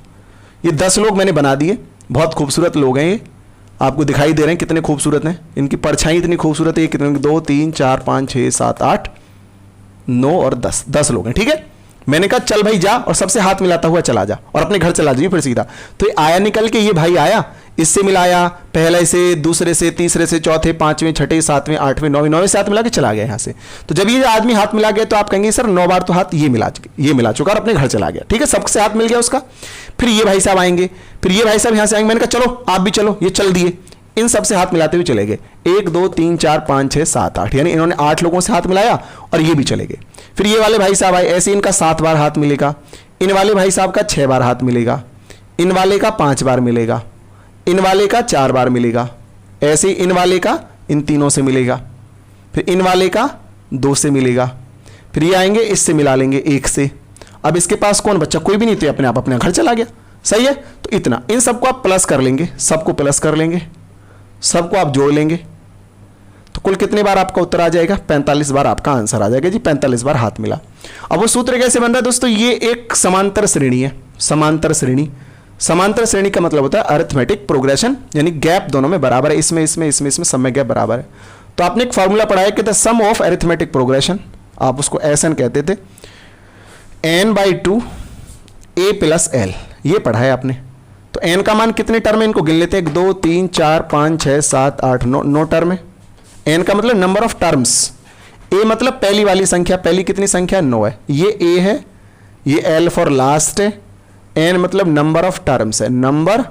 ये 10 लोग मैंने बना दिए। बहुत खूबसूरत लोग हैं ये, आपको दिखाई दे रहे हैं कितने खूबसूरत हैं, इनकी परछाई इतनी खूबसूरत है। कितने? 2 3 4 5 6 7 8 9 और 10 लोग हैं, ठीक है। मैंने कहा चल भाई जा, और सबसे हाथ मिलाता हुआ चला जा और अपने घर चला जाइए फिर सीधा। तो ये आया निकल के, ये भाई आया, इससे मिलाया, पहले से, दूसरे से, तीसरे से, चौथे, पांचवें, छठे, सातवें, आठवें, नौवें से हाथ मिला के चला गया यहाँ से। तो जब ये आदमी हाथ मिला गया तो आप कहेंगे सर 9 बार तो हाथ ये मिला चुका और अपने घर चला गया, ठीक है, सबसे हाथ मिल गया उसका। फिर ये भाई साहब आएंगे, फिर ये भाई साहब यहाँ से आएंगे। मैंने कहा चलो आप भी चलो, ये चल दिए, इन सबसे हाथ मिलाते हुए चले गए। 1 2 3 4 5 6 7 8, यानी इन्होंने 8 लोगों से हाथ मिलाया और ये भी चले गए। फिर ये वाले भाई साहब आए, ऐसे इनका 7 बार हाथ मिलेगा, इन वाले भाई साहब का 6 बार हाथ मिलेगा, इन वाले का 5 बार मिलेगा, इन वाले का 4 बार मिलेगा, ऐसे ही इन वाले का इन तीनों से मिलेगा, फिर इन वाले का 2 से मिलेगा, फिर ये आएंगे इससे मिला लेंगे 1 से। अब इसके पास कौन बच्चा? कोई भी नहीं, तो अपने आप अपने घर चला गया, सही है। तो इतना, इन सबको आप प्लस कर लेंगे, सबको प्लस कर लेंगे, सबको आप जोड़ लेंगे, तो कुल कितने बार आपका उत्तर आ जाएगा? 45 बार आपका आंसर आ जाएगा जी, 45 बार हाथ मिला। अब वो सूत्र कैसे बन रहा है दोस्तों? ये एक समांतर श्रेणी है, समांतर श्रेणी। समांतर श्रेणी का मतलब होता है अरिथमेटिक प्रोग्रेशन, यानी गैप दोनों में बराबर है, इसमें सब में गैप बराबर है। तो आपने एक फॉर्मूला पढ़ा है कि the sum of arithmetic progression, आप उसको SN कहते थे, n/2 a + l, ये पढ़ा है आपने। तो n का मान कितने टर्म है, इनको गिन लेते हैं, 1 2 3 4 5 6 7 8 9 टर्म है। n का मतलब नंबर ऑफ टर्म्स, a मतलब पहली वाली संख्या, पहली कितनी संख्या? 9 है, ये a है, ये l फॉर लास्ट है, n मतलब नंबर ऑफ टर्म्स है, नंबर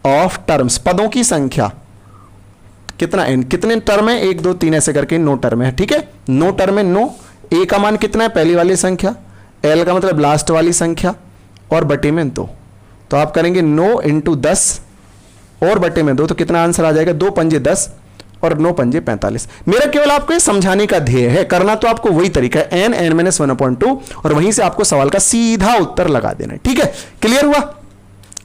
ऑफ टर्म्स, पदों की संख्या। कितना n, कितने टर्म है? 1 2 3 ऐसे करके 9 टर्म है, ठीक है, 9 टर्म है 9। a का मान कितना है? पहली वाली संख्या, l का मतलब लास्ट वाली संख्या, और बटे में 2। तो आप करेंगे 9 × 10 और बटे में 2, तो कितना आंसर आ जाएगा? 2 पंजे 10 और 9 पंजे 45। मेरा केवल आपको ये समझाने का ध्येय है, करना तो आपको वही तरीका है, n-1/2, और वहीं से आपको सवाल का सीधा उत्तर लगा देना है, ठीक है। क्लियर हुआ?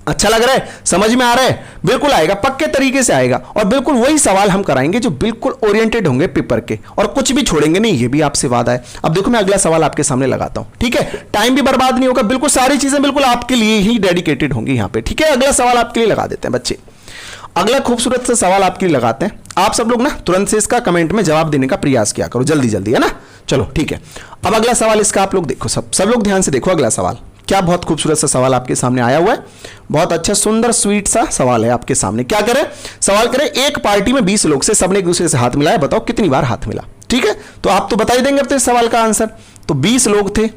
अच्छा लग रहा है? समझ में आ रहा है? बिल्कुल आएगा, पक्के तरीके से आएगा, और बिल्कुल वही सवाल हम कराएंगे जो बिल्कुल ओरिएंटेड होंगे पेपर के, और कुछ भी छोड़ेंगे नहीं, ये भी आपसे वादा है। अब देखो मैं अगला सवाल आपके सामने लगाता हूं, ठीक है, टाइम भी बर्बाद नहीं होगा, बिल्कुल सारी चीजें बिल्कुल आपके लिए ही डेडिकेटेड होंगी यहां पे, ठीक है। अगला सवाल आपके लिए लगा देते हैं बच्चे, अगला खूबसूरत सा सवाल आपके लिए लगाते हैं। आप सब लोग ना तुरंत से इसका कमेंट में जवाब देने का प्रयास किया करो, जल्दी जल्दी, है ना। चलो ठीक है, अब अगला सवाल इसका आप लोग देखो, सब लोग ध्यान से देखो अगला सवाल। क्या बहुत खूबसूरत सा सवाल आपके सामने आया हुआ है, बहुत अच्छा सुंदर स्वीट सा सवाल है आपके सामने। क्या करें? सवाल करें, एक पार्टी में 20 लोग से सबने एक दूसरे से हाथ मिलाया, बताओ कितनी बार हाथ मिला, ठीक है। तो आप तो बता ही देंगे अब तो इस सवाल का आंसर। तो 20 लोग थे,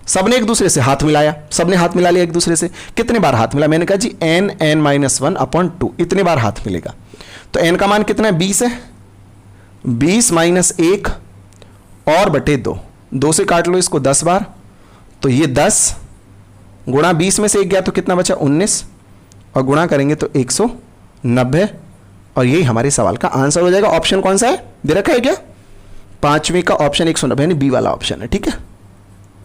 सबने एक दूसरे से हाथ मिलाया, सबने हाथ मिला लिया एक दूसरे से, कितने बार हाथ मिला? मैंने कहा जी n-1/2, इतने बार हाथ मिलेगा। तो n का मान कितना है? 20 है, 20 - 1 और बटे 2, 2 से काट लो इसको 10 बार, तो ये 10 गुणा 20 में से 1 गया तो कितना बचा? 19, और गुणा करेंगे तो 190, और यही हमारे सवाल का आंसर हो जाएगा। ऑप्शन कौन सा है दे रखा है क्या? 5वीं का ऑप्शन 190, यानी बी वाला ऑप्शन है, ठीक है,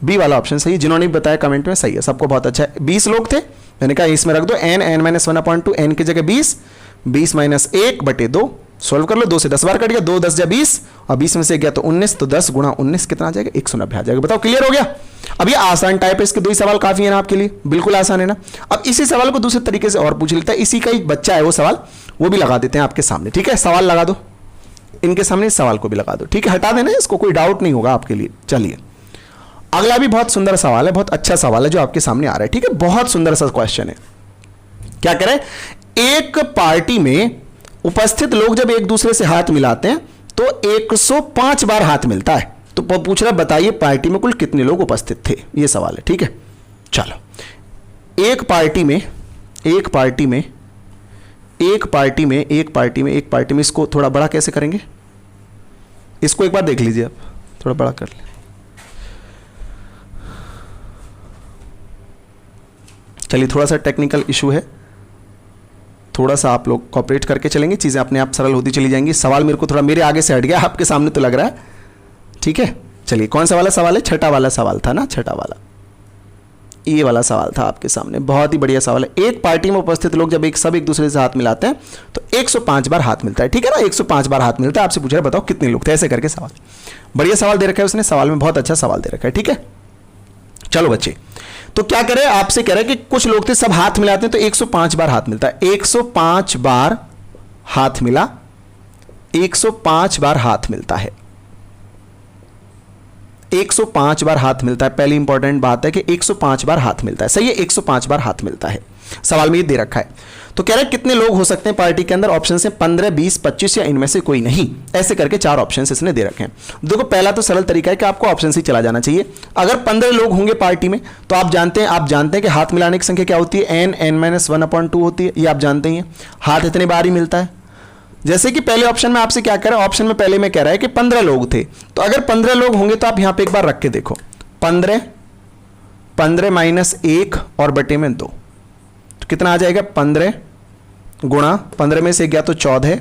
बी वाला ऑप्शन सही। जिन्होंने बताया कमेंट में सही है, सबको बहुत अच्छा है। 20 लोग थे, मैंने कहा इसमें रख दो n-1/2, n की जगह 20 - 1 बटे 2, सोल्व कर लो, 2 से 10 बार कट गया, 2 10 जा 20, और 20 में से गया तो 19, तो 10 गुणा 19 कितना आ जाएगा? 190 आ जाएगा। बताओ क्लियर हो गया? अब ये आसान टाइप है, इसके 2 ही सवाल काफी है ना आपके लिए, बिल्कुल आसान है ना। अब इसी सवाल को दूसरे तरीके से और पूछ लेता है, इसी का एक बच्चा है वो सवाल, वो भी लगा देते हैं आपके सामने, ठीक है। सवाल लगा दो इनके सामने, इस सवाल को भी लगा दो, ठीक है, हटा देना इसको, कोई डाउट नहीं होगा आपके लिए। चलिए अगला भी बहुत सुंदर सवाल है, बहुत अच्छा सवाल है जो आपके सामने आ रहा है, ठीक है, बहुत सुंदर सा क्वेश्चन है। क्या करें? एक पार्टी में उपस्थित लोग जब एक दूसरे से हाथ मिलाते हैं तो 105 बार हाथ मिलता है। तो पूछ रहा है बताइए पार्टी में कुल कितने लोग उपस्थित थे, ये सवाल है, ठीक है। चलो एक पार्टी में इसको थोड़ा बड़ा कैसे करेंगे, इसको एक बार देख लीजिए आप, थोड़ा बड़ा कर ले। चलिए थोड़ा सा टेक्निकल इशू है, थोड़ा सा आप लोग कोऑपरेट करके चलेंगे, चीज़ें अपने आप सरल होती चली जाएंगी। सवाल मेरे को थोड़ा मेरे आगे से हट गया, आपके सामने तो लग रहा है, ठीक है। चलिए कौन सा वाला सवाल है? छठा वाला सवाल था ना, छठा वाला। ये वाला सवाल था आपके सामने, बहुत ही बढ़िया सवाल है। एक पार्टी में उपस्थित लोग जब सब एक दूसरे से हाथ मिलाते हैं तो 105 बार हाथ मिलता है, ठीक है ना, 105 बार हाथ मिलता है। आपसे पूछ रहा है बताओ कितने लोग थे, ऐसे करके सवाल, बढ़िया सवाल दे रखा है उसने, सवाल में बहुत अच्छा सवाल दे रखा है, ठीक है। चलो बच्चे, तो क्या करें, आपसे कह रहे हैं कि कुछ लोग थे सब हाथ मिलाते हैं तो 105 बार हाथ मिलता है। 105 बार हाथ मिला, 105 बार हाथ मिलता है, 105 बार हाथ मिलता है। पहली इंपॉर्टेंट बात है कि 105 बार हाथ मिलता है, सही है, 105 बार हाथ मिलता है। सवाल में ये दे रखा है। तो कह रहे हैं कितने लोग हो सकते हैं पार्टी के अंदर, ऑप्शन से 15, 20, 25 या इनमें से कोई नहीं, ऐसे करके 4 ऑप्शन इसने दे रखे हैं। देखो पहला तो सरल तरीका है कि आपको ऑप्शन से चला जाना चाहिए। अगर 15 लोग होंगे पार्टी में तो आप जानते हैं कि हाथ मिलाने की संख्या क्या होती है, n-1/2 होती है, ये आप जानते ही हैं। हाथ इतने बार ही मिलता है। जैसे कि पहले ऑप्शन में आपसे क्या कह रहा है, ऑप्शन में पहले में कह रहा है कि 15 लोग थे, तो अगर 15 लोग होंगे तो आप यहां पे एक बार रख के देखो, 15 माइनस 1 और बटे में 2, तो कितना आ जाएगा, 15 गुणा 15 में से गया तो 14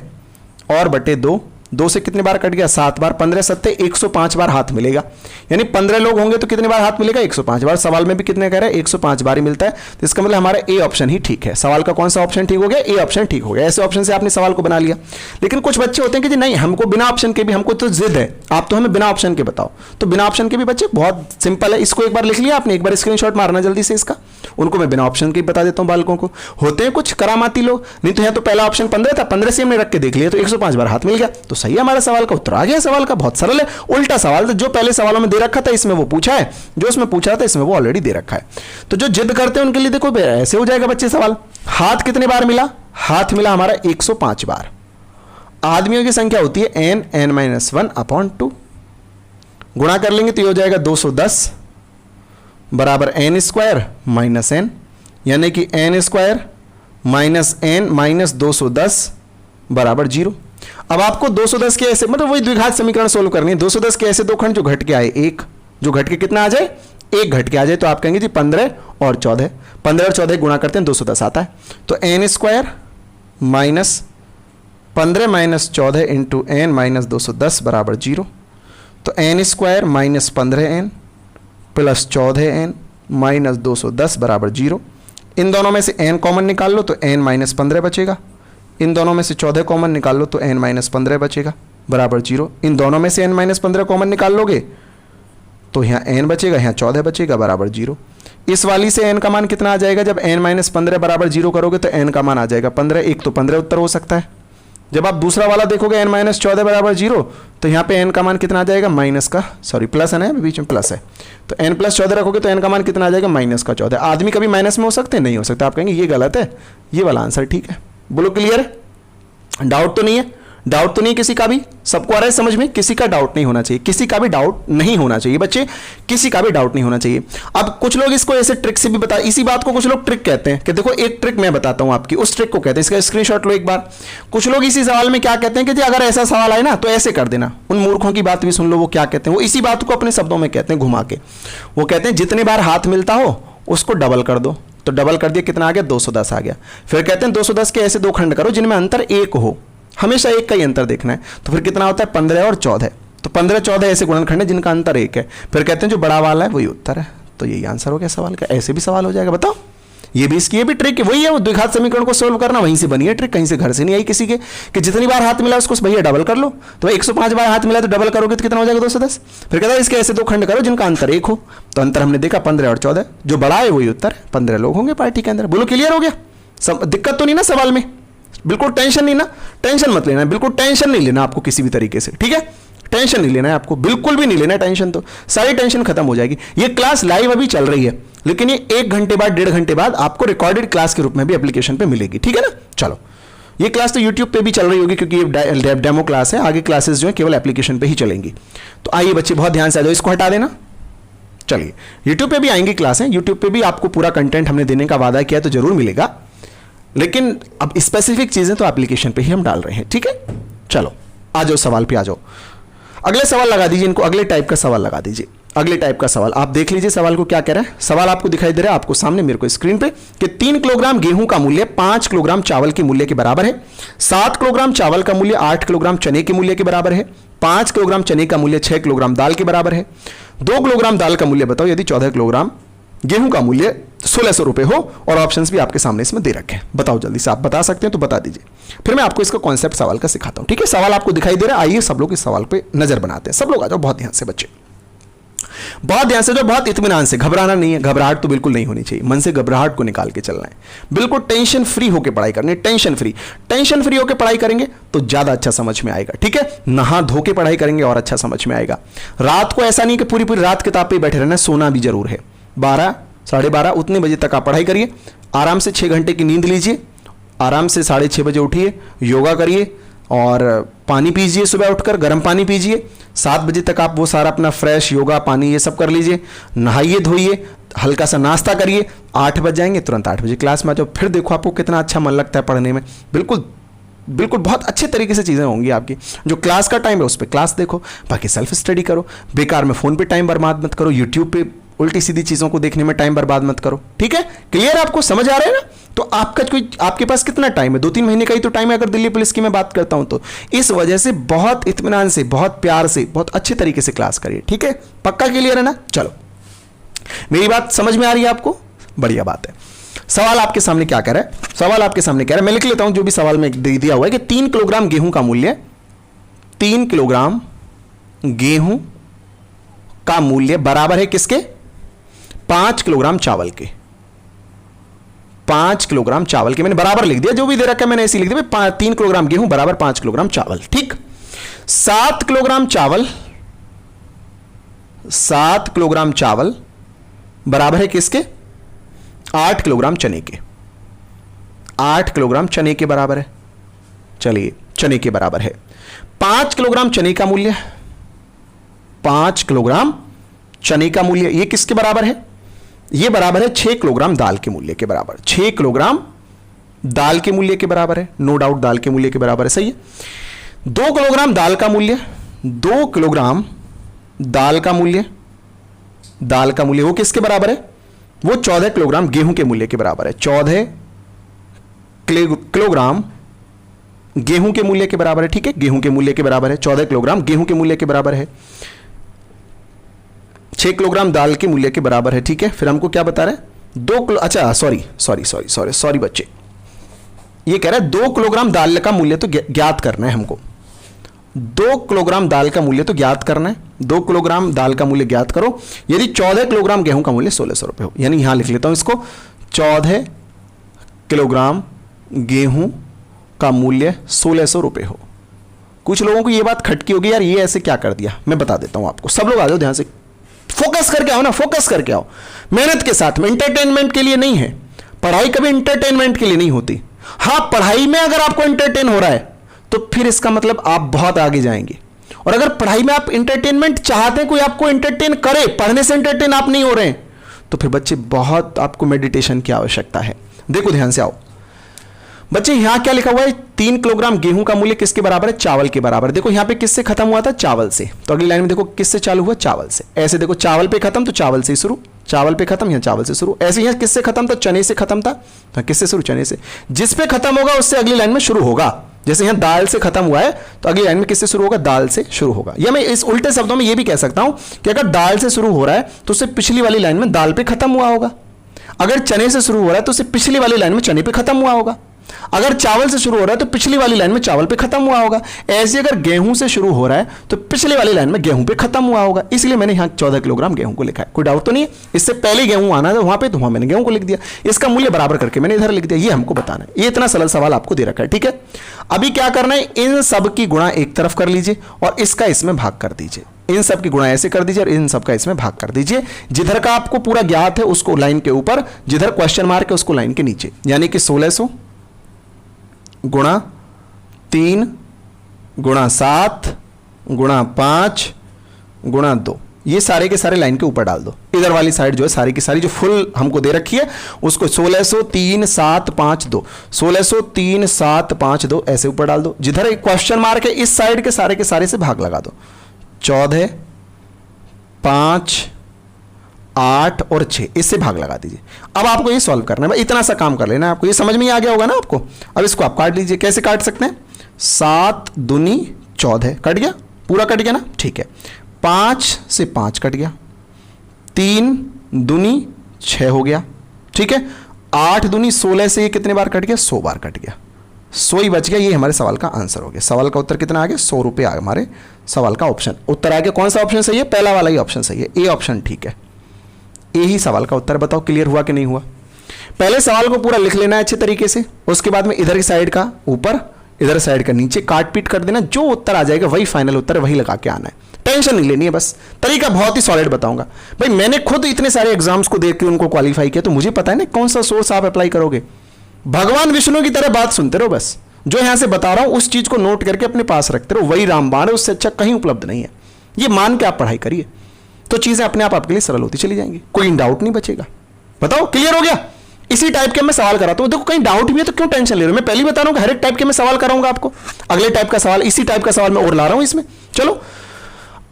और बटे 2, 2 से कितने बार कट गया, 7 बार, 15 सत्ते 105 बार हाथ मिलेगा। यानी 15 लोग होंगे तो कितने बार हाथ मिलेगा, 105 बार। सवाल में भी कितने कह रहे हैं, 105 बार ही मिलता है। तो इसका मतलब हमारा ए ऑप्शन ही ठीक है। सवाल का कौन सा ऑप्शन ठीक हो गया, ए ऑप्शन ठीक हो गया। ऐसे ऑप्शन से आपने सवाल को बना लिया। लेकिन कुछ बच्चे होते हैं कि जी नहीं, हमको बिना ऑप्शन के भी, हमको तो जिद है, आप तो हमें बिना ऑप्शन के बताओ। तो बिना ऑप्शन के भी बच्चे बहुत सिंपल है, इसको एक बार लिख लिया आपने, एक बार स्क्रीनशॉट मारना जल्दी से इसका। उनको मैं बिना ऑप्शन के बता देता हूं बालकों को। होते हैं कुछ करामाती लोग, नहीं तो यहाँ तो पहला ऑप्शन 15 था, 15 से हमने रख के देख लिया तो 105 बार हाथ मिल गया, तो सही है, हमारा सवाल का उत्तर आ गया। सवाल का बहुत सरल है, उल्टा सवाल था, जो पहले सवालों में दे रखा था इसमें वो पूछा है, जो इसमें पूछा था इसमें वो ऑलरेडी दे रखा है। तो जो जिद करते हैं उनके लिए देखो ऐसे हो जाएगा बच्चे सवाल। हाथ कितने बार मिला, हाथ मिला हमारा 105 बार। आदमियों की संख्या होती है n-1/2, गुणा कर लेंगे तो ये हो जाएगा 210 बराबर n² माइनस n, यानी कि n² माइनस n माइनस 210 बराबर 0। अब आपको 210 के ऐसे, मतलब वही द्विघात समीकरण सोल्व करनी है। 210 के ऐसे दो खंड जो घट के आए, एक जो घट के कितना आ जाए, एक घट के आ जाए, तो आप कहेंगे जी 15 और 14, 15 और 14 गुणा करते हैं 210 आता है। तो n² minus 15 minus 14 into n minus 210 बराबर 0। तो n² minus 15n plus 14n minus 210 बराबर 0। इन दोनों में से n कॉमन निकाल लो तो n माइनस 15 बचेगा। इन दोनों में से 14 कॉमन निकाल लो तो n माइनस 15 बचेगा बराबर 0। इन दोनों में से n माइनस 15 कॉमन निकाल लोगे तो यहाँ n बचेगा, यहाँ 14 बचेगा बराबर 0। इस वाली से n का मान कितना आ जाएगा, जब n माइनस 15 बराबर 0 करोगे तो n का मान आ जाएगा 15। एक तो 15 उत्तर हो सकता है। जब आप दूसरा वाला देखोगे n माइनस 14 बराबर 0, तो यहाँ पे n का मान कितना आ जाएगा, माइनस का, सॉरी प्लस है ना, बीच में प्लस है, तो n प्लस 14 रखोगे तो n का मान कितना आ जाएगा, माइनस का 14। आदमी कभी माइनस में हो सकते हैं, नहीं हो सकते। आप कहेंगे ये गलत है, ये वाला आंसर ठीक है। बोलो क्लियर है, डाउट तो नहीं है, डाउट तो नहीं किसी का भी, सबको आ रहा है समझ में, किसी का डाउट नहीं होना चाहिए, किसी का भी डाउट नहीं होना चाहिए बच्चे, किसी का भी डाउट नहीं होना चाहिए। अब कुछ लोग इसको ऐसे ट्रिक से भी बता, इसी बात को कुछ लोग ट्रिक कहते हैं कि देखो एक ट्रिक मैं बताता हूं आपकी, उस ट्रिक को कहते हैं, इसका स्क्रीनशॉट लो एक बार। कुछ लोग इसी सवाल में क्या कहते हैं कि जी अगर ऐसा सवाल आए ना तो ऐसे कर देना। उन मूर्खों की बात भी सुन लो, वो क्या कहते हैं, वो इसी बात को अपने शब्दों में कहते हैं घुमा के। वो कहते हैं जितने बार हाथ मिलता हो उसको डबल कर दो, तो डबल कर दिया कितना आ गया, 210 आ गया। फिर कहते हैं 210 के ऐसे दो खंड करो जिनमें अंतर 1 हो, हमेशा एक का ही अंतर देखना है। तो फिर कितना होता है, 15 और 14, तो 15 14 ऐसे गुणनखंड है जिनका अंतर 1 है। फिर कहते हैं जो बड़ा वाला है वही उत्तर है। तो यही आंसर हो गया सवाल का। ऐसे भी सवाल हो जाएगा, बताओ। ये भी इसकी ये भी ट्रिक वही है, वो द्विघात समीकरण को सोल्व करना वहीं से बनी है ट्रिक, कहीं से घर से नहीं आई किसी के, कि जितनी बार हाथ मिला उसको भैया डबल कर लो। तो 105 बार हाथ मिला तो डबल करोगे तो कितना हो जाएगा, 210। फिर कहता है इसके ऐसे दो खंड करो जिनका अंतर 1 हो, तो अंतर हमने देखा 15 और 14, जो बड़ा है वही उत्तर है। 15 लोग होंगे पार्टी के अंदर। बोलो क्लियर हो गया, सब दिक्कत तो नहीं ना सवाल में, बिल्कुल टेंशन नहीं ना, टेंशन मत लेना, बिल्कुल टेंशन नहीं लेना आपको किसी भी तरीके से, ठीक है। टेंशन नहीं लेना है आपको, बिल्कुल भी नहीं लेना है टेंशन, तो सारी टेंशन खत्म हो जाएगी। ये क्लास लाइव अभी चल रही है, लेकिन ये 1 घंटे बाद 1.5 घंटे बाद आपको रिकॉर्डेड क्लास के रूप में भी एप्लीकेशन पे मिलेगी, ठीक है ना। चलो, ये क्लास तो यूट्यूब पे भी चल रही होगी क्योंकि ये डेमो क्लास है, आगे क्लासेस जो है केवल एप्लीकेशन पे ही चलेंगी। तो आइए बच्चे बहुत ध्यान से आ जाओ, इसको हटा देना। चलिए, यूट्यूब पे भी आएंगी क्लासें, यूट्यूब पे भी आपको पूरा कंटेंट हमने देने का वादा किया तो जरूर मिलेगा, लेकिन अब स्पेसिफिक चीजें तो एप्लीकेशन पे ही हम डाल रहे हैं, ठीक है। चलो आ जाओ, सवाल पे आ जाओ। अगले सवाल लगा दीजिए इनको, अगले टाइप का सवाल लगा दीजिए, अगले टाइप का सवाल। आप देख लीजिए सवाल को क्या कह रहा है। सवाल आपको दिखाई दे रहा है आपको सामने मेरे को स्क्रीन पे, कि 3 किलोग्राम गेहूं का मूल्य 5 किलोग्राम चावल के मूल्य के बराबर है। 7 किलोग्राम चावल का मूल्य 8 किलोग्राम चने के मूल्य के बराबर है। 5 किलोग्राम चने का मूल्य 6 किलोग्राम दाल के बराबर है। 2 किलोग्राम दाल का मूल्य बताओ यदि 14 किलोग्राम गेहूं का मूल्य 1600 रुपए हो और ऑप्शंस भी आपके सामने इसमें दे रखे हैं। बताओ जल्दी से, आप बता सकते हैं तो बता दीजिए, फिर मैं आपको इसका कॉन्सेप्ट सवाल का सिखाता हूं। ठीक है, सवाल आपको दिखाई दे रहा है, आइए सब लोग इस सवाल पे नजर बनाते हैं। सब लोग आ जाओ, बहुत ध्यान से बच्चे, बहुत ध्यान से जो, बहुत इत्मीनान से, घबराना नहीं है, घबराहट तो बिल्कुल नहीं होनी चाहिए, मन से घबराहट को निकाल के चलना है, बिल्कुल टेंशन फ्री होकर पढ़ाई करनी है, टेंशन फ्री होकर पढ़ाई करेंगे तो ज्यादा अच्छा समझ में आएगा। ठीक है, नहा धो के पढ़ाई करेंगे और अच्छा समझ में आएगा। रात को ऐसा नहीं कि पूरी पूरी रात किताब पे बैठे रहना, सोना भी जरूर है। 12 साढ़े 12 उतने बजे तक आप पढ़ाई करिए, आराम से 6 घंटे की नींद लीजिए, आराम से 6:30 बजे उठिए, योगा करिए और पानी पीजिए, सुबह उठकर गर्म पानी पीजिए। 7 बजे तक आप वो सारा अपना फ्रेश योगा पानी ये सब कर लीजिए, नहाइए धोइए, हल्का सा नाश्ता करिए। 8 बज जाएंगे, तुरंत 8 बजे क्लास में आ जाओ, फिर देखो आपको कितना अच्छा मन लगता है पढ़ने में। बिल्कुल बिल्कुल बहुत अच्छे तरीके से चीज़ें होंगी आपकी। जो क्लास का टाइम है उस पर क्लास देखो, बाकी सेल्फ स्टडी करो, बेकार में फ़ोन पे टाइम बर्बाद मत करो, यूट्यूब पे उल्टी सीधी चीज़ों को देखने में टाइम बर्बाद मत करो। ठीक है, क्लियर, आपको समझ आ रहा है ना? तो आपका कोई, आपके पास कितना टाइम है? 2-3 महीने का ही तो टाइम है अगर दिल्ली पुलिस की मैं बात करता हूं तो। इस वजह से बहुत इत्मीनान से, बहुत प्यार से, बहुत अच्छे तरीके से क्लास करिए। ठीक है, पक्का क्लियर है ना? चलो, मेरी बात समझ में आ रही है आपको? बढ़िया बात है। सवाल आपके सामने क्या कह रहा है? सवाल आपके सामने कह रहा है, मैं लिख लेता हूं जो भी सवाल में दिया हुआ है कि 3 किलोग्राम गेहूं का मूल्य, 3 किलोग्राम गेहूं का मूल्य बराबर है किसके? 5 किलोग्राम चावल के। 5 किलोग्राम चावल के, मैंने बराबर लिख दिया, जो भी दे रखा है मैंने ऐसे लिख दिया, 3 किलोग्राम गेहूं बराबर 5 किलोग्राम चावल। ठीक, 7 किलोग्राम चावल, 7 किलोग्राम चावल बराबर है किसके? 8 किलोग्राम चने के। 8 किलोग्राम चने के बराबर है। चलिए, चने के बराबर है। 5 किलोग्राम चने का मूल्य, 5 किलोग्राम चने का मूल्य ये किसके बराबर है? ये बराबर है 6 किलोग्राम दाल के मूल्य के बराबर। 6 किलोग्राम दाल के मूल्य के बराबर है, नो डाउट दाल के मूल्य के बराबर है, सही है। 2 किलोग्राम दाल का मूल्य, 2 किलोग्राम दाल का मूल्य, दाल का मूल्य वो किसके बराबर है? वो 14 किलोग्राम गेहूं के मूल्य के बराबर है। 14 किलोग्राम गेहूं के मूल्य के बराबर है। ठीक है, गेहूं के मूल्य के बराबर है, 14 किलोग्राम गेहूं के मूल्य के बराबर है, 6 किलोग्राम दाल के मूल्य के बराबर है। ठीक है, फिर हमको क्या बता रहे हैं? 2 किलो, अच्छा सॉरी बच्चे, ये कह रहा है 2 किलोग्राम दाल का मूल्य तो ज्ञात करना है हमको। 2 किलोग्राम दाल का मूल्य तो ज्ञात करना है। 2 किलोग्राम दाल का मूल्य ज्ञात करो यदि 14 किलोग्राम गेहूं का मूल्य 1600 रुपए हो। यानी यहां लिख लेता हूं इसको, 14 किलोग्राम गेहूं का मूल्य 1600 रुपए हो। कुछ लोगों को यह बात खटकी होगी, यार ये ऐसे क्या कर दिया। मैं बता देता हूं आपको, सब लोग आ जाओ, ध्यान से फोकस करके आओ ना, फोकस करके आओ, मेहनत के साथ में। इंटरटेनमेंट के लिए नहीं है पढ़ाई, कभी इंटरटेनमेंट के लिए नहीं होती। हां, पढ़ाई में अगर आपको इंटरटेन हो रहा है तो फिर इसका मतलब आप बहुत आगे जाएंगे। और अगर पढ़ाई में आप इंटरटेनमेंट चाहते हैं, कोई आपको इंटरटेन करे, पढ़ने से इंटरटेन आप नहीं हो रहे हैं, तो फिर बच्चे बहुत आपको मेडिटेशन की आवश्यकता है। देखो ध्यान से आओ बच्चे, यहां क्या लिखा हुआ है? 3 किलोग्राम गेहूं का मूल्य किसके बराबर है? चावल के बराबर। देखो यहां पे किससे खत्म हुआ था? चावल से। तो अगली लाइन में देखो किससे चालू हुआ? चावल से। ऐसे देखो, चावल पे खत्म तो चावल से शुरू, चावल पे खत्म, यहां चावल से शुरू। ऐसे यहां किससे खत्म था? चने से खत्म था, तो किससे शुरू? चने से। जिस पे खत्म होगा उससे अगली लाइन में शुरू होगा। जैसे यहां दाल से खत्म हुआ है तो अगली लाइन में किससे शुरू होगा? दाल से शुरू होगा। या मैं इस उल्टे शब्दों में यह भी कह सकता हूं कि अगर दाल से शुरू हो रहा है तो उससे पिछली वाली लाइन में दाल पे खत्म हुआ होगा। अगर चने से शुरू हो रहा है तो उससे पिछली वाली लाइन में चने पे खत्म हुआ होगा। अगर चावल से शुरू हो रहा है तो पिछली वाली लाइन में चावल पे खत्म हुआ होगा। ऐसे अगर गेहूं से शुरू हो रहा है तो पिछली वाली लाइन में गेहूं पे खत्म हुआ होगा। इसलिए मैंने यहां 14 किलोग्राम गेहूं को लिखा है। कोई डाउट तो नहीं है? इससे पहले गेहूं आना था वहां पे, तो वहां मैंने गेहूं को लिख दिया, इसका मूल्य बराबर करके मैंने इधर लिख दिया। ये हमको बताना है, ये इतना सरल सवाल आपको दे रखा है। ठीक है, अभी क्या करना है? इन सब की गुणा एक तरफ कर लीजिए और इसका इसमें भाग कर दीजिए। इन सब की गुणा ऐसे कर दीजिए और इन सब का इसमें भाग कर दीजिए। जिधर का आपको पूरा ज्ञात है उसको लाइन के ऊपर, जिधर क्वेश्चन मार्क है उसको लाइन के नीचे। यानी कि 1600 गुणा 3 गुणा 7 गुणा 5 गुणा 2, ये सारे के सारे लाइन के ऊपर डाल दो। इधर वाली साइड जो है सारी की सारी जो फुल हमको दे रखी है उसको 1600 3 7 5 2, 1600 3 7 5 2 ऐसे ऊपर डाल दो। जिधर एक क्वेश्चन मार्क है इस साइड के सारे से भाग लगा दो। 14 5 8 और 6 इससे भाग लगा दीजिए। अब आपको ये सॉल्व करना है, इतना सा काम कर लेना है आपको। ये समझ में ही आ गया होगा ना आपको। अब इसको आप काट लीजिए। कैसे काट सकते हैं? 7 दूनी 14 कट गया, पूरा कट गया ना? ठीक है। 5 से 5 कट गया, 3 दूनी 6 हो गया, ठीक है। 8 दूनी 16 से ये कितने बार कट गया, 100 बार कट गया, 100 ही बच गया। ये हमारे सवाल का आंसर हो गया। सवाल का उत्तर कितना आ गया, 100 रुपये आ गया हमारे सवाल का ऑप्शन उत्तर आ गया। कौन सा ऑप्शन सही है, पहला वाला ही ऑप्शन सही है, ए ऑप्शन ठीक है। ए ही सवाल का उत्तर। बताओ क्लियर हुआ कि नहीं हुआ। पहले सवाल को पूरा लिख लेना है अच्छे तरीके से, उसके बाद में इधर की साइड का ऊपर, इधर साइड का नीचे काट पीट कर देना, जो उत्तर आ जाएगा वही फाइनल उत्तर, वही लगा के आना है, टेंशन नहीं लेनी है। बस तरीका बहुत ही सॉलिड बताऊंगा भाई। मैंने खुद इतने सारे एग्जाम्स को देख के उनको क्वालिफाई किया, तो मुझे पता है ना कौन सा सोर्स आप अप्लाई करोगे। भगवान विष्णु की तरह बात सुनते रहो, बस जो यहां से बता रहा हूं उस चीज को नोट करके अपने पास रखते रहो, वही रामबाण है, उससे अच्छा कहीं उपलब्ध नहीं है। ये मान के आप पढ़ाई करिए तो चीजें अपने आप आपके लिए सरल होती चली जाएंगी, कोई डाउट नहीं बचेगा। बताओ क्लियर हो गया। इसी टाइप के मैं सवाल कराता हूं, देखो कहीं डाउट भी है तो क्यों टेंशन ले रहे हो। मैं पहले ही बता रहा हूं हर एक टाइप के मैं सवाल कराऊंगा आपको। अगले टाइप का सवाल, इसी टाइप का सवाल मैं और ला रहा हूं इसमें। चलो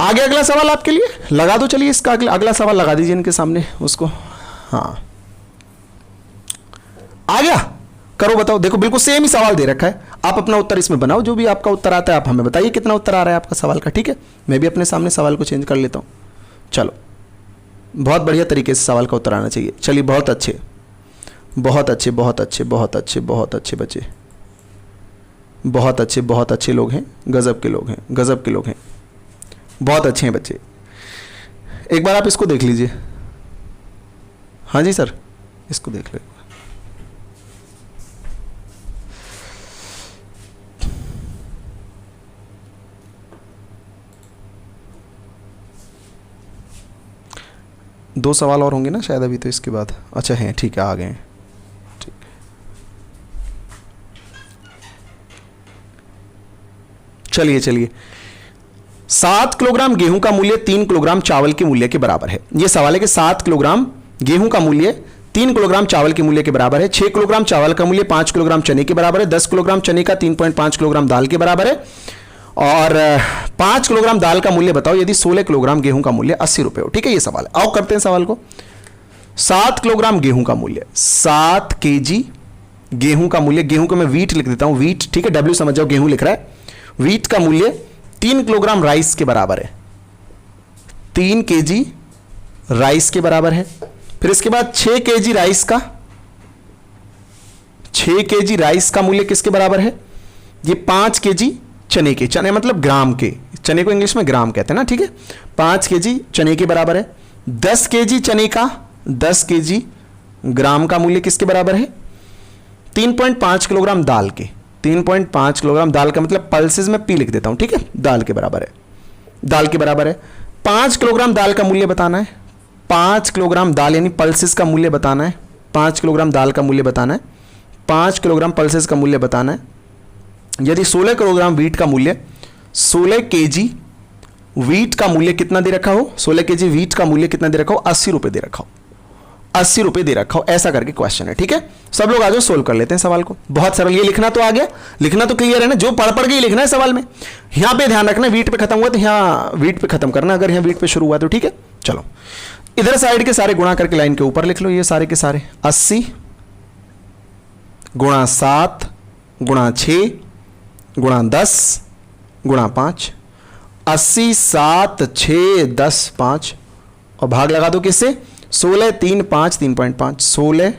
आगे अगला सवाल आपके लिए लगा दो। चलिए इसका अगला सवाल लगा दीजिए इनके सामने उसको। हाँ आ गया, करो बताओ। देखो बिल्कुल सेम ही सवाल दे रखा है, आप अपना उत्तर इसमें बनाओ। जो भी आपका उत्तर आता है आप हमें बताइए कितना उत्तर आ रहा है आपका सवाल का, ठीक है। मैं भी अपने सामने सवाल को चेंज कर लेता हूं। चलो बहुत बढ़िया तरीके से सवाल का उत्तर आना चाहिए। चलिए बहुत अच्छे बहुत अच्छे बहुत अच्छे बहुत अच्छे बहुत अच्छे बच्चे, बहुत अच्छे लोग हैं, गजब के लोग हैं, गजब के लोग हैं, बहुत अच्छे हैं बच्चे। एक बार आप इसको देख लीजिए। हाँ जी सर, इसको देख लो। दो सवाल और होंगे ना शायद अभी तो इसके बाद। अच्छा हैं, ठीक है, आ गए हैं, ठीक। चलिए चलिए 7 किलोग्राम गेहूं का मूल्य 3 किलोग्राम चावल के मूल्य के बराबर है। यह सवाल है कि 7 किलोग्राम गेहूं का मूल्य 3 किलोग्राम चावल के मूल्य के बराबर है। 6 किलोग्राम चावल का मूल्य 5 किलोग्राम चने के बराबर है। 10 किलोग्राम चने का 3.5 किलोग्राम दाल के बराबर है। और 5 किलोग्राम दाल का मूल्य बताओ यदि 16 किलोग्राम गेहूं का मूल्य 80 रुपए हो। ठीक है, ये सवाल है। आओ करते हैं सवाल को। 7 किलोग्राम गेहूं का मूल्य, 7 केजी गेहूं का मूल्य, गेहूं को मैं वीट लिख देता हूं, वीट, ठीक है, डब्ल्यू समझ जाओ, गेहूं लिख रहा है। वीट का मूल्य 3 किलोग्राम राइस के बराबर है, 3 केजी राइस के बराबर है। फिर इसके बाद 6 केजी राइस का, 6 केजी राइस का मूल्य किसके बराबर है? ये 5 केजी चने के, चने मतलब ग्राम के, चने को इंग्लिश में ग्राम कहते हैं ना, ठीक है। 5 केजी चने के बराबर है। 10 केजी चने का, 10 केजी ग्राम का मूल्य किसके बराबर है? 3.5 किलोग्राम दाल के, 3.5 किलोग्राम दाल का मतलब पल्सेस में पी लिख देता हूं, ठीक है, दाल के बराबर है, दाल के बराबर है। 5 किलोग्राम दाल का मूल्य बताना है, 5 किलोग्राम दाल यानी पल्सेस का मूल्य बताना है, 5 किलोग्राम दाल का मूल्य बताना है, 5 किलोग्राम पल्सेस का मूल्य बताना है। यदि 16 किलोग्राम वीट का मूल्य, 16 केजी वीट का मूल्य कितना दे रखा हो, 16 केजी वीट का मूल्य कितना दे रखा हो? 80 रुपए दे रखा हो, 80 रुपए दे रखा हो, ऐसा करके क्वेश्चन है, ठीक है। सब लोग आ जाओ, सोल्व कर लेते हैं सवाल को। बहुत सरल, ये लिखना तो आ गया, लिखना तो क्लियर है ना, जो पढ़ पढ़ के ही लिखना है सवाल में। यहां पे ध्यान रखना, वीट पे खत्म हुआ तो यहां वीट पे खत्म करना, अगर यहां वीट पे शुरू हुआ तो, ठीक है। चलो इधर साइड के सारे गुणा करके लाइन के ऊपर लिख लो, ये सारे के सारे 80 गुणा 7 गुणा 6 गुणा 10 गुणा 5, 80 7 6 10 5, और भाग लगा दो किससे? 16 3 5 3.5, 16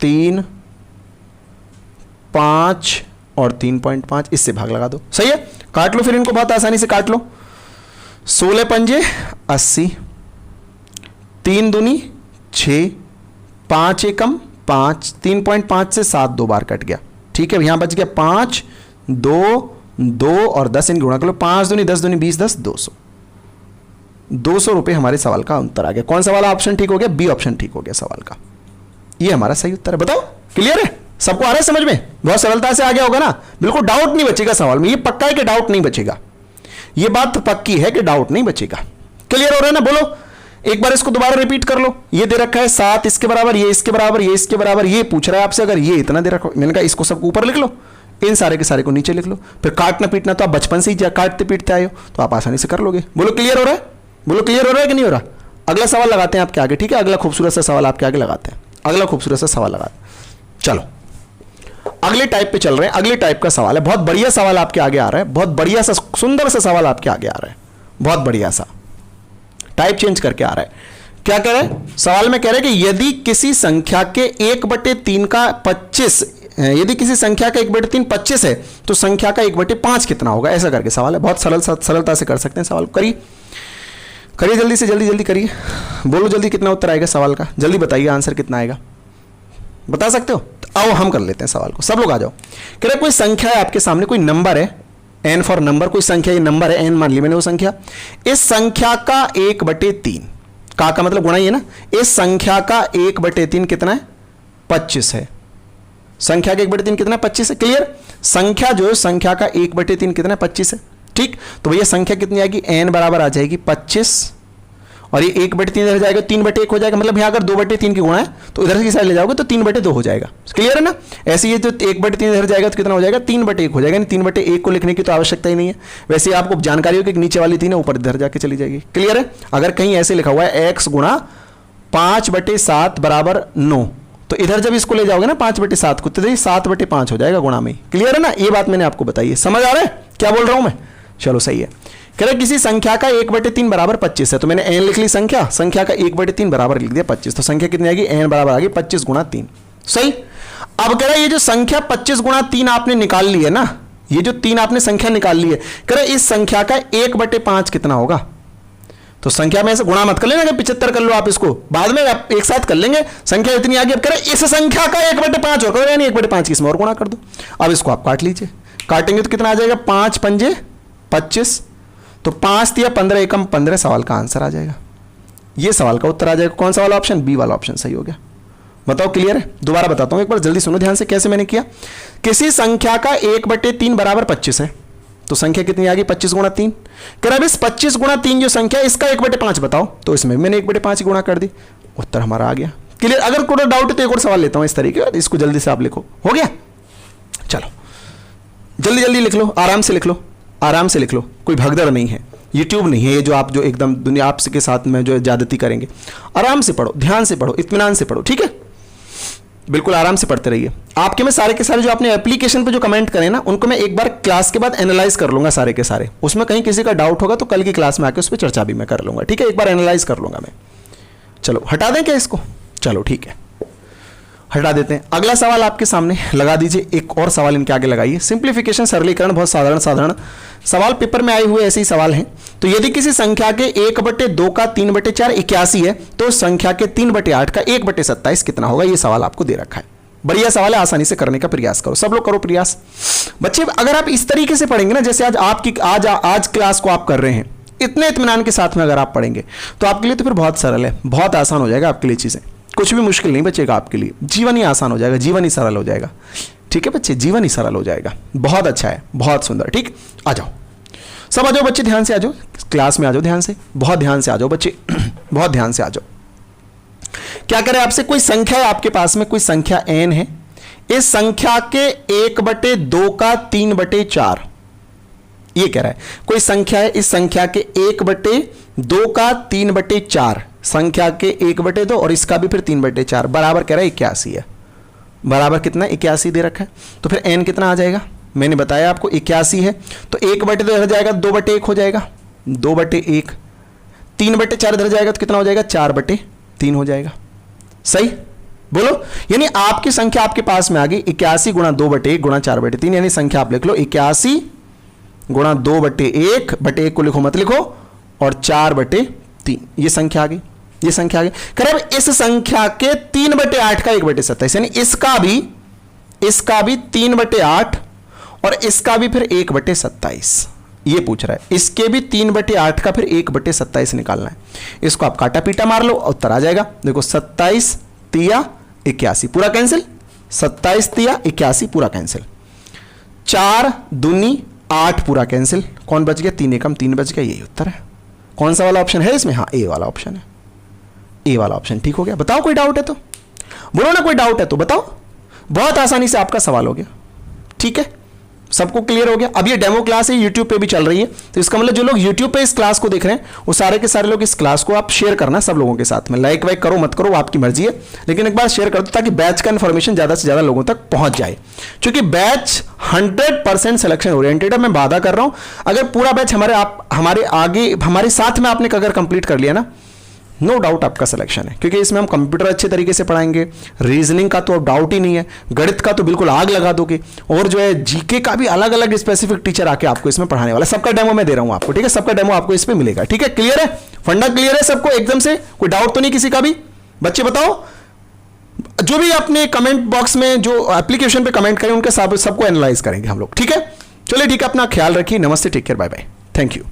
3 5 और 3.5, इससे भाग लगा दो, सही है। काट लो फिर इनको, बहुत आसानी से काट लो। 16 पंजे 80, 3 दूनी 6, 5 एकम 5, 3.5 से 7 दो बार कट गया, ठीक है। यहां बच गया 5 2 2 और 10, इनकी गुणा कर लो, 5 दूनी 10 दूनी 20 10 200, 200 रुपए हमारे सवाल का उत्तर आ गया। कौन सा वाला ऑप्शन ठीक हो गया? बी ऑप्शन ठीक हो गया सवाल का, ये हमारा सही उत्तर है। बताओ क्लियर है, सबको आ रहा है समझ में? बहुत सरलता से आ गया होगा ना, बिल्कुल डाउट नहीं बचेगा सवाल में, ये पक्का है कि डाउट नहीं बचेगा, ये बात तो पक्की है कि डाउट नहीं बचेगा। क्लियर हो रहा है ना? बोलो एक बार इसको दोबारा रिपीट कर लो। ये दे रखा है 7 इसके बराबर, ये इसके बराबर, ये इसके बराबर, ये पूछ रहा है आपसे, अगर ये इतना दे रखा, मैंने कहा इसको सब ऊपर लिख लो, इन सारे के सारे को नीचे लिख लो। फिर काटना पीटना तो आप बचपन से ही काटते पीटते आए हो, तो आप आसानी से कर लोगे। बोलो क्लियर हो रहा है? बोलो क्लियर हो रहा है कि नहीं हो रहा? अगला सवाल लगाते हैं आपके आगे, ठीक है। अगला खूबसूरत सा सवाल आपके आगे लगाते हैं, अगला खूबसूरत सा सवाल लगाते हैं। चलो अगले टाइप पे चल रहे हैं। अगले टाइप का सवाल है, बहुत बढ़िया सवाल आपके आगे आ रहा है, बहुत बढ़िया सा सुंदर सा सवाल आपके आगे आ रहा है, बहुत बढ़िया सा, टाइप चेंज करके आ रहा है। क्या कह रहे हैं सवाल में? कह रहे हैं कि यदि किसी संख्या के 1/3 का 25, यदि किसी संख्या का 1/3 25 है तो संख्या का 1/5 कितना होगा, ऐसा करके सवाल है। बहुत सरलता से कर सकते हैं सवाल। करिए करिए जल्दी से, जल्दी जल्दी करिए, बोलो जल्दी कितना उत्तर आएगा सवाल का, जल्दी बताइए आंसर कितना आएगा, बता सकते हो? तो आओ हम कर लेते हैं सवाल को, सब लोग आ जाओ। कह रहे कोई संख्या है आपके सामने, कोई नंबर है, n फॉर नंबर, कोई संख्या, ये नंबर है n मान ली मैंने वो संख्या, इस संख्या का 1/3 का मतलब गुणा ही है ना, इस संख्या का 1/3 कितना है? 25 है। संख्या का 1/3 कितना है? 25 है। क्लियर? संख्या जो है संख्या का 1/3 कितना है? 25 है। ठीक, तो भैया संख्या कितनी आएगी? n बराबर आ जाएगी 25 और ये 1/3 इधर जाएगा, 3/1 हो जाएगा। मतलब यहाँ अगर 2/3 की गुणा है तो इधर की साइड ले जाओगे तो 3/2 हो जाएगा। क्लियर है ना? ऐसे ये जो 1/3 इधर जाएगा तो कितना हो जाएगा? 3/1 हो जाएगा। 3/1 को लिखने की तो आवश्यकता ही नहीं है। वैसे आपको जानकारी हो कि नीचे वाली 3 है, ऊपर इधर जाके चली जाएगी। क्लियर है? अगर कहीं ऐसे लिखा हुआ है x गुणा 5/7 बराबर 9, तो इधर जब इसको ले जाओगे ना 5/7 को, तो 7/5 हो जाएगा गुणा में। क्लियर है ना? ये बात मैंने आपको बताई है। समझ आ रहा है क्या बोल रहा हूं मैं? चलो सही है। कह रहे किसी संख्या का 1/3 बराबर 25 है, तो मैंने n लिख ली संख्या का 1/3 बराबर लिख दिया 25, तो संख्या कितनी आएगी? n बराबर आ गई 25 गुणा 3। सही। अब कह रहा है ये जो संख्या 25 गुणा 3 आपने निकाल ली है ना, ये जो 3 आपने संख्या निकाल ली है, कह रहे इस संख्या का 1/5 कितना होगा? तो संख्या में ऐसे गुणा मत कर लेना कि 75 कर लो आप, इसको बाद में आप एक साथ कर लेंगे। संख्या इतनी आ गई, अब कह रहे इस संख्या का 1/5 और करो, यानी 1/5 इसमें और गुणा कर दो। अब इसको आप काट लीजिए, काटेंगे तो कितना आ जाएगा? 5 पंजे 25, तो 5 दिया 15 एकम 15, सवाल का आंसर आ जाएगा। ये सवाल का उत्तर आ जाएगा। कौन सा वाला ऑप्शन? बी वाला ऑप्शन सही हो गया। बताओ क्लियर है? दोबारा बताता हूं, एक बार जल्दी सुनो ध्यान से कैसे मैंने किया। किसी संख्या का 1/3 बराबर 25 है, तो संख्या कितनी आ गई? 25 गुणा 3। कह रहा है 25 गुणा 3 जो संख्या, इसका 1/5 बताओ, तो इसमें मैंने 1/5 गुणा कर दी, उत्तर हमारा आ गया। क्लियर? अगर कोई डाउट है तो एक और सवाल लेता हूं इस तरीके का, इसको जल्दी से आप लिखो। हो गया? चलो जल्दी जल्दी लिख लो, आराम से लिख लो, आराम से लिख लो, कोई भगदड़ नहीं है, यूट्यूब नहीं है ये जो आप जो एकदम दुनिया आपके साथ में जो ज्यादती करेंगे। आराम से पढ़ो, ध्यान से पढ़ो, इत्मीनान से पढ़ो, ठीक है? बिल्कुल आराम से पढ़ते रहिए। आपके में सारे के सारे जो आपने एप्लीकेशन पे जो कमेंट करें ना, उनको मैं एक बार क्लास के बाद एनालाइज कर लूंगा सारे के सारे। उसमें कहीं किसी का डाउट होगा तो कल की क्लास में आके उस पर चर्चा भी मैं कर लूंगा, ठीक है? एक बार एनालाइज कर लूंगा मैं। चलो हटा दें क्या इसको? चलो ठीक है, हटा देते हैं। अगला सवाल आपके सामने लगा दीजिए, एक और सवाल इनके आगे लगाइए। सिंप्लीफिकेशन, सरलीकरण, बहुत साधारण साधारण सवाल पेपर में आए हुए ऐसे ही सवाल हैं। तो यदि किसी संख्या के 1/2 का 3/4 81 है, तो संख्या के 3/8 का 1/27 कितना होगा? ये सवाल आपको दे रखा है। बढ़िया सवाल है, आसानी से करने का प्रयास करो, सब लोग करो प्रयास। बच्चे अगर आप इस तरीके से पढ़ेंगे ना, जैसे आज क्लास को आप कर रहे हैं, इतने इत्मीनान के साथ में अगर आप पढ़ेंगे तो आपके लिए तो फिर बहुत सरल है, बहुत आसान हो जाएगा आपके लिए चीजें। कुछ भी मुश्किल नहीं बचेगा आपके लिए, जीवन ही आसान हो जाएगा, जीवन ही सरल हो जाएगा। ठीक है बच्चे, जीवन ही सरल हो जाएगा। बहुत अच्छा है, बहुत सुंदर। ठीक, आ जाओ सब, आ जाओ बच्चे, ध्यान से आ जाओ, क्लास में आ जाओ, ध्यान से, बहुत ध्यान से आ जाओ बच्चे, बहुत ध्यान से आ जाओ। क्या करें आपसे? कोई संख्या है आपके पास में, कोई संख्या n है, इस संख्या के 1/2 का 3/4, ये कह रहा है कोई संख्या है, इस संख्या के 1/2 का 3/4, संख्या के 1/2 और इसका भी फिर 3/4 बराबर कह रहा है 81 है। बराबर कितना? 81 दे रखा है। तो फिर n कितना आ जाएगा? मैंने बताया आपको 81 है, तो 1/2 इधर जाएगा, 2/1 हो जाएगा, 2/1, 3/4 इधर जाएगा तो कितना हो जाएगा? 4/3 हो जाएगा। सही बोलो? यानी आपकी संख्या आपके पास में आ गई 81 गुणा 2/1 गुणा 4/3, यानी संख्या आप लिख लो 81 गुणा 2/1 को लिखो मत लिखो, और 4/3, ये संख्या आ गई, ये संख्या आ गई। करीब इस संख्या के 3/8 का 1/27, यानी इसका भी 3/8 और इसका भी फिर 1/27, ये पूछ रहा है। इसके भी 3/8 का फिर 1/27 निकालना है। इसको आप काटा पीटा मार लो, उत्तर आ जाएगा। देखो 27 तिया 81 पूरा कैंसिल, 27 तिया 81 पूरा कैंसिल, 4 दूनी 8 पूरा कैंसिल, कौन बच गया? 3 एकम 3 बच गया, यही उत्तर है। कौन सा वाला ऑप्शन है इसमें? हाँ, ए वाला ऑप्शन है, ए वाला ऑप्शन ठीक हो गया। बताओ कोई डाउट है तो बोलो ना, कोई डाउट है तो बताओ। बहुत आसानी से आपका सवाल हो गया, ठीक है? सबको क्लियर हो गया? अब ये डेमो क्लास है, यूट्यूब पे भी चल रही है, तो इसका मतलब जो लोग यूट्यूब पे इस क्लास को देख रहे हैं वो सारे के सारे लोग इस क्लास को आप शेयर करना सब लोगों के साथ में। लाइक वाइक करो मत करो, आपकी मर्जी है, लेकिन एक बार शेयर कर दो ताकि बैच का इंफॉर्मेशन ज्यादा से ज्यादा लोगों तक पहुंच जाए। क्योंकि बैच 100% सिलेक्शन ओरिएंटेड है, मैं वादा कर रहा हूं। अगर पूरा बैच हमारे साथ में आपने अगर कंप्लीट कर लिया ना, नो डाउट आपका सिलेक्शन है, क्योंकि इसमें हम कंप्यूटर अच्छे तरीके से पढ़ाएंगे, रीजनिंग का तो अब डाउट ही नहीं है, गणित का तो बिल्कुल आग लगा दोगे, और जो है जीके का भी अलग अलग स्पेसिफिक टीचर आके आपको इसमें पढ़ाने वाला। सबका डेमो मैं दे रहा हूं आपको, ठीक है, सबका डेमो आपको इसमें मिलेगा, ठीक है। क्लियर है, फंडा क्लियर है सबको एकदम से, कोई डाउट तो नहीं किसी का भी? बच्चे बताओ, जो भी अपने कमेंट बॉक्स में जो एप्लीकेशन पे कमेंट करें उनके सबको एनालाइज करेंगे हम लोग, ठीक है। चलिए ठीक है, अपना ख्याल रखिए, नमस्ते, take care, bye bye, thank you.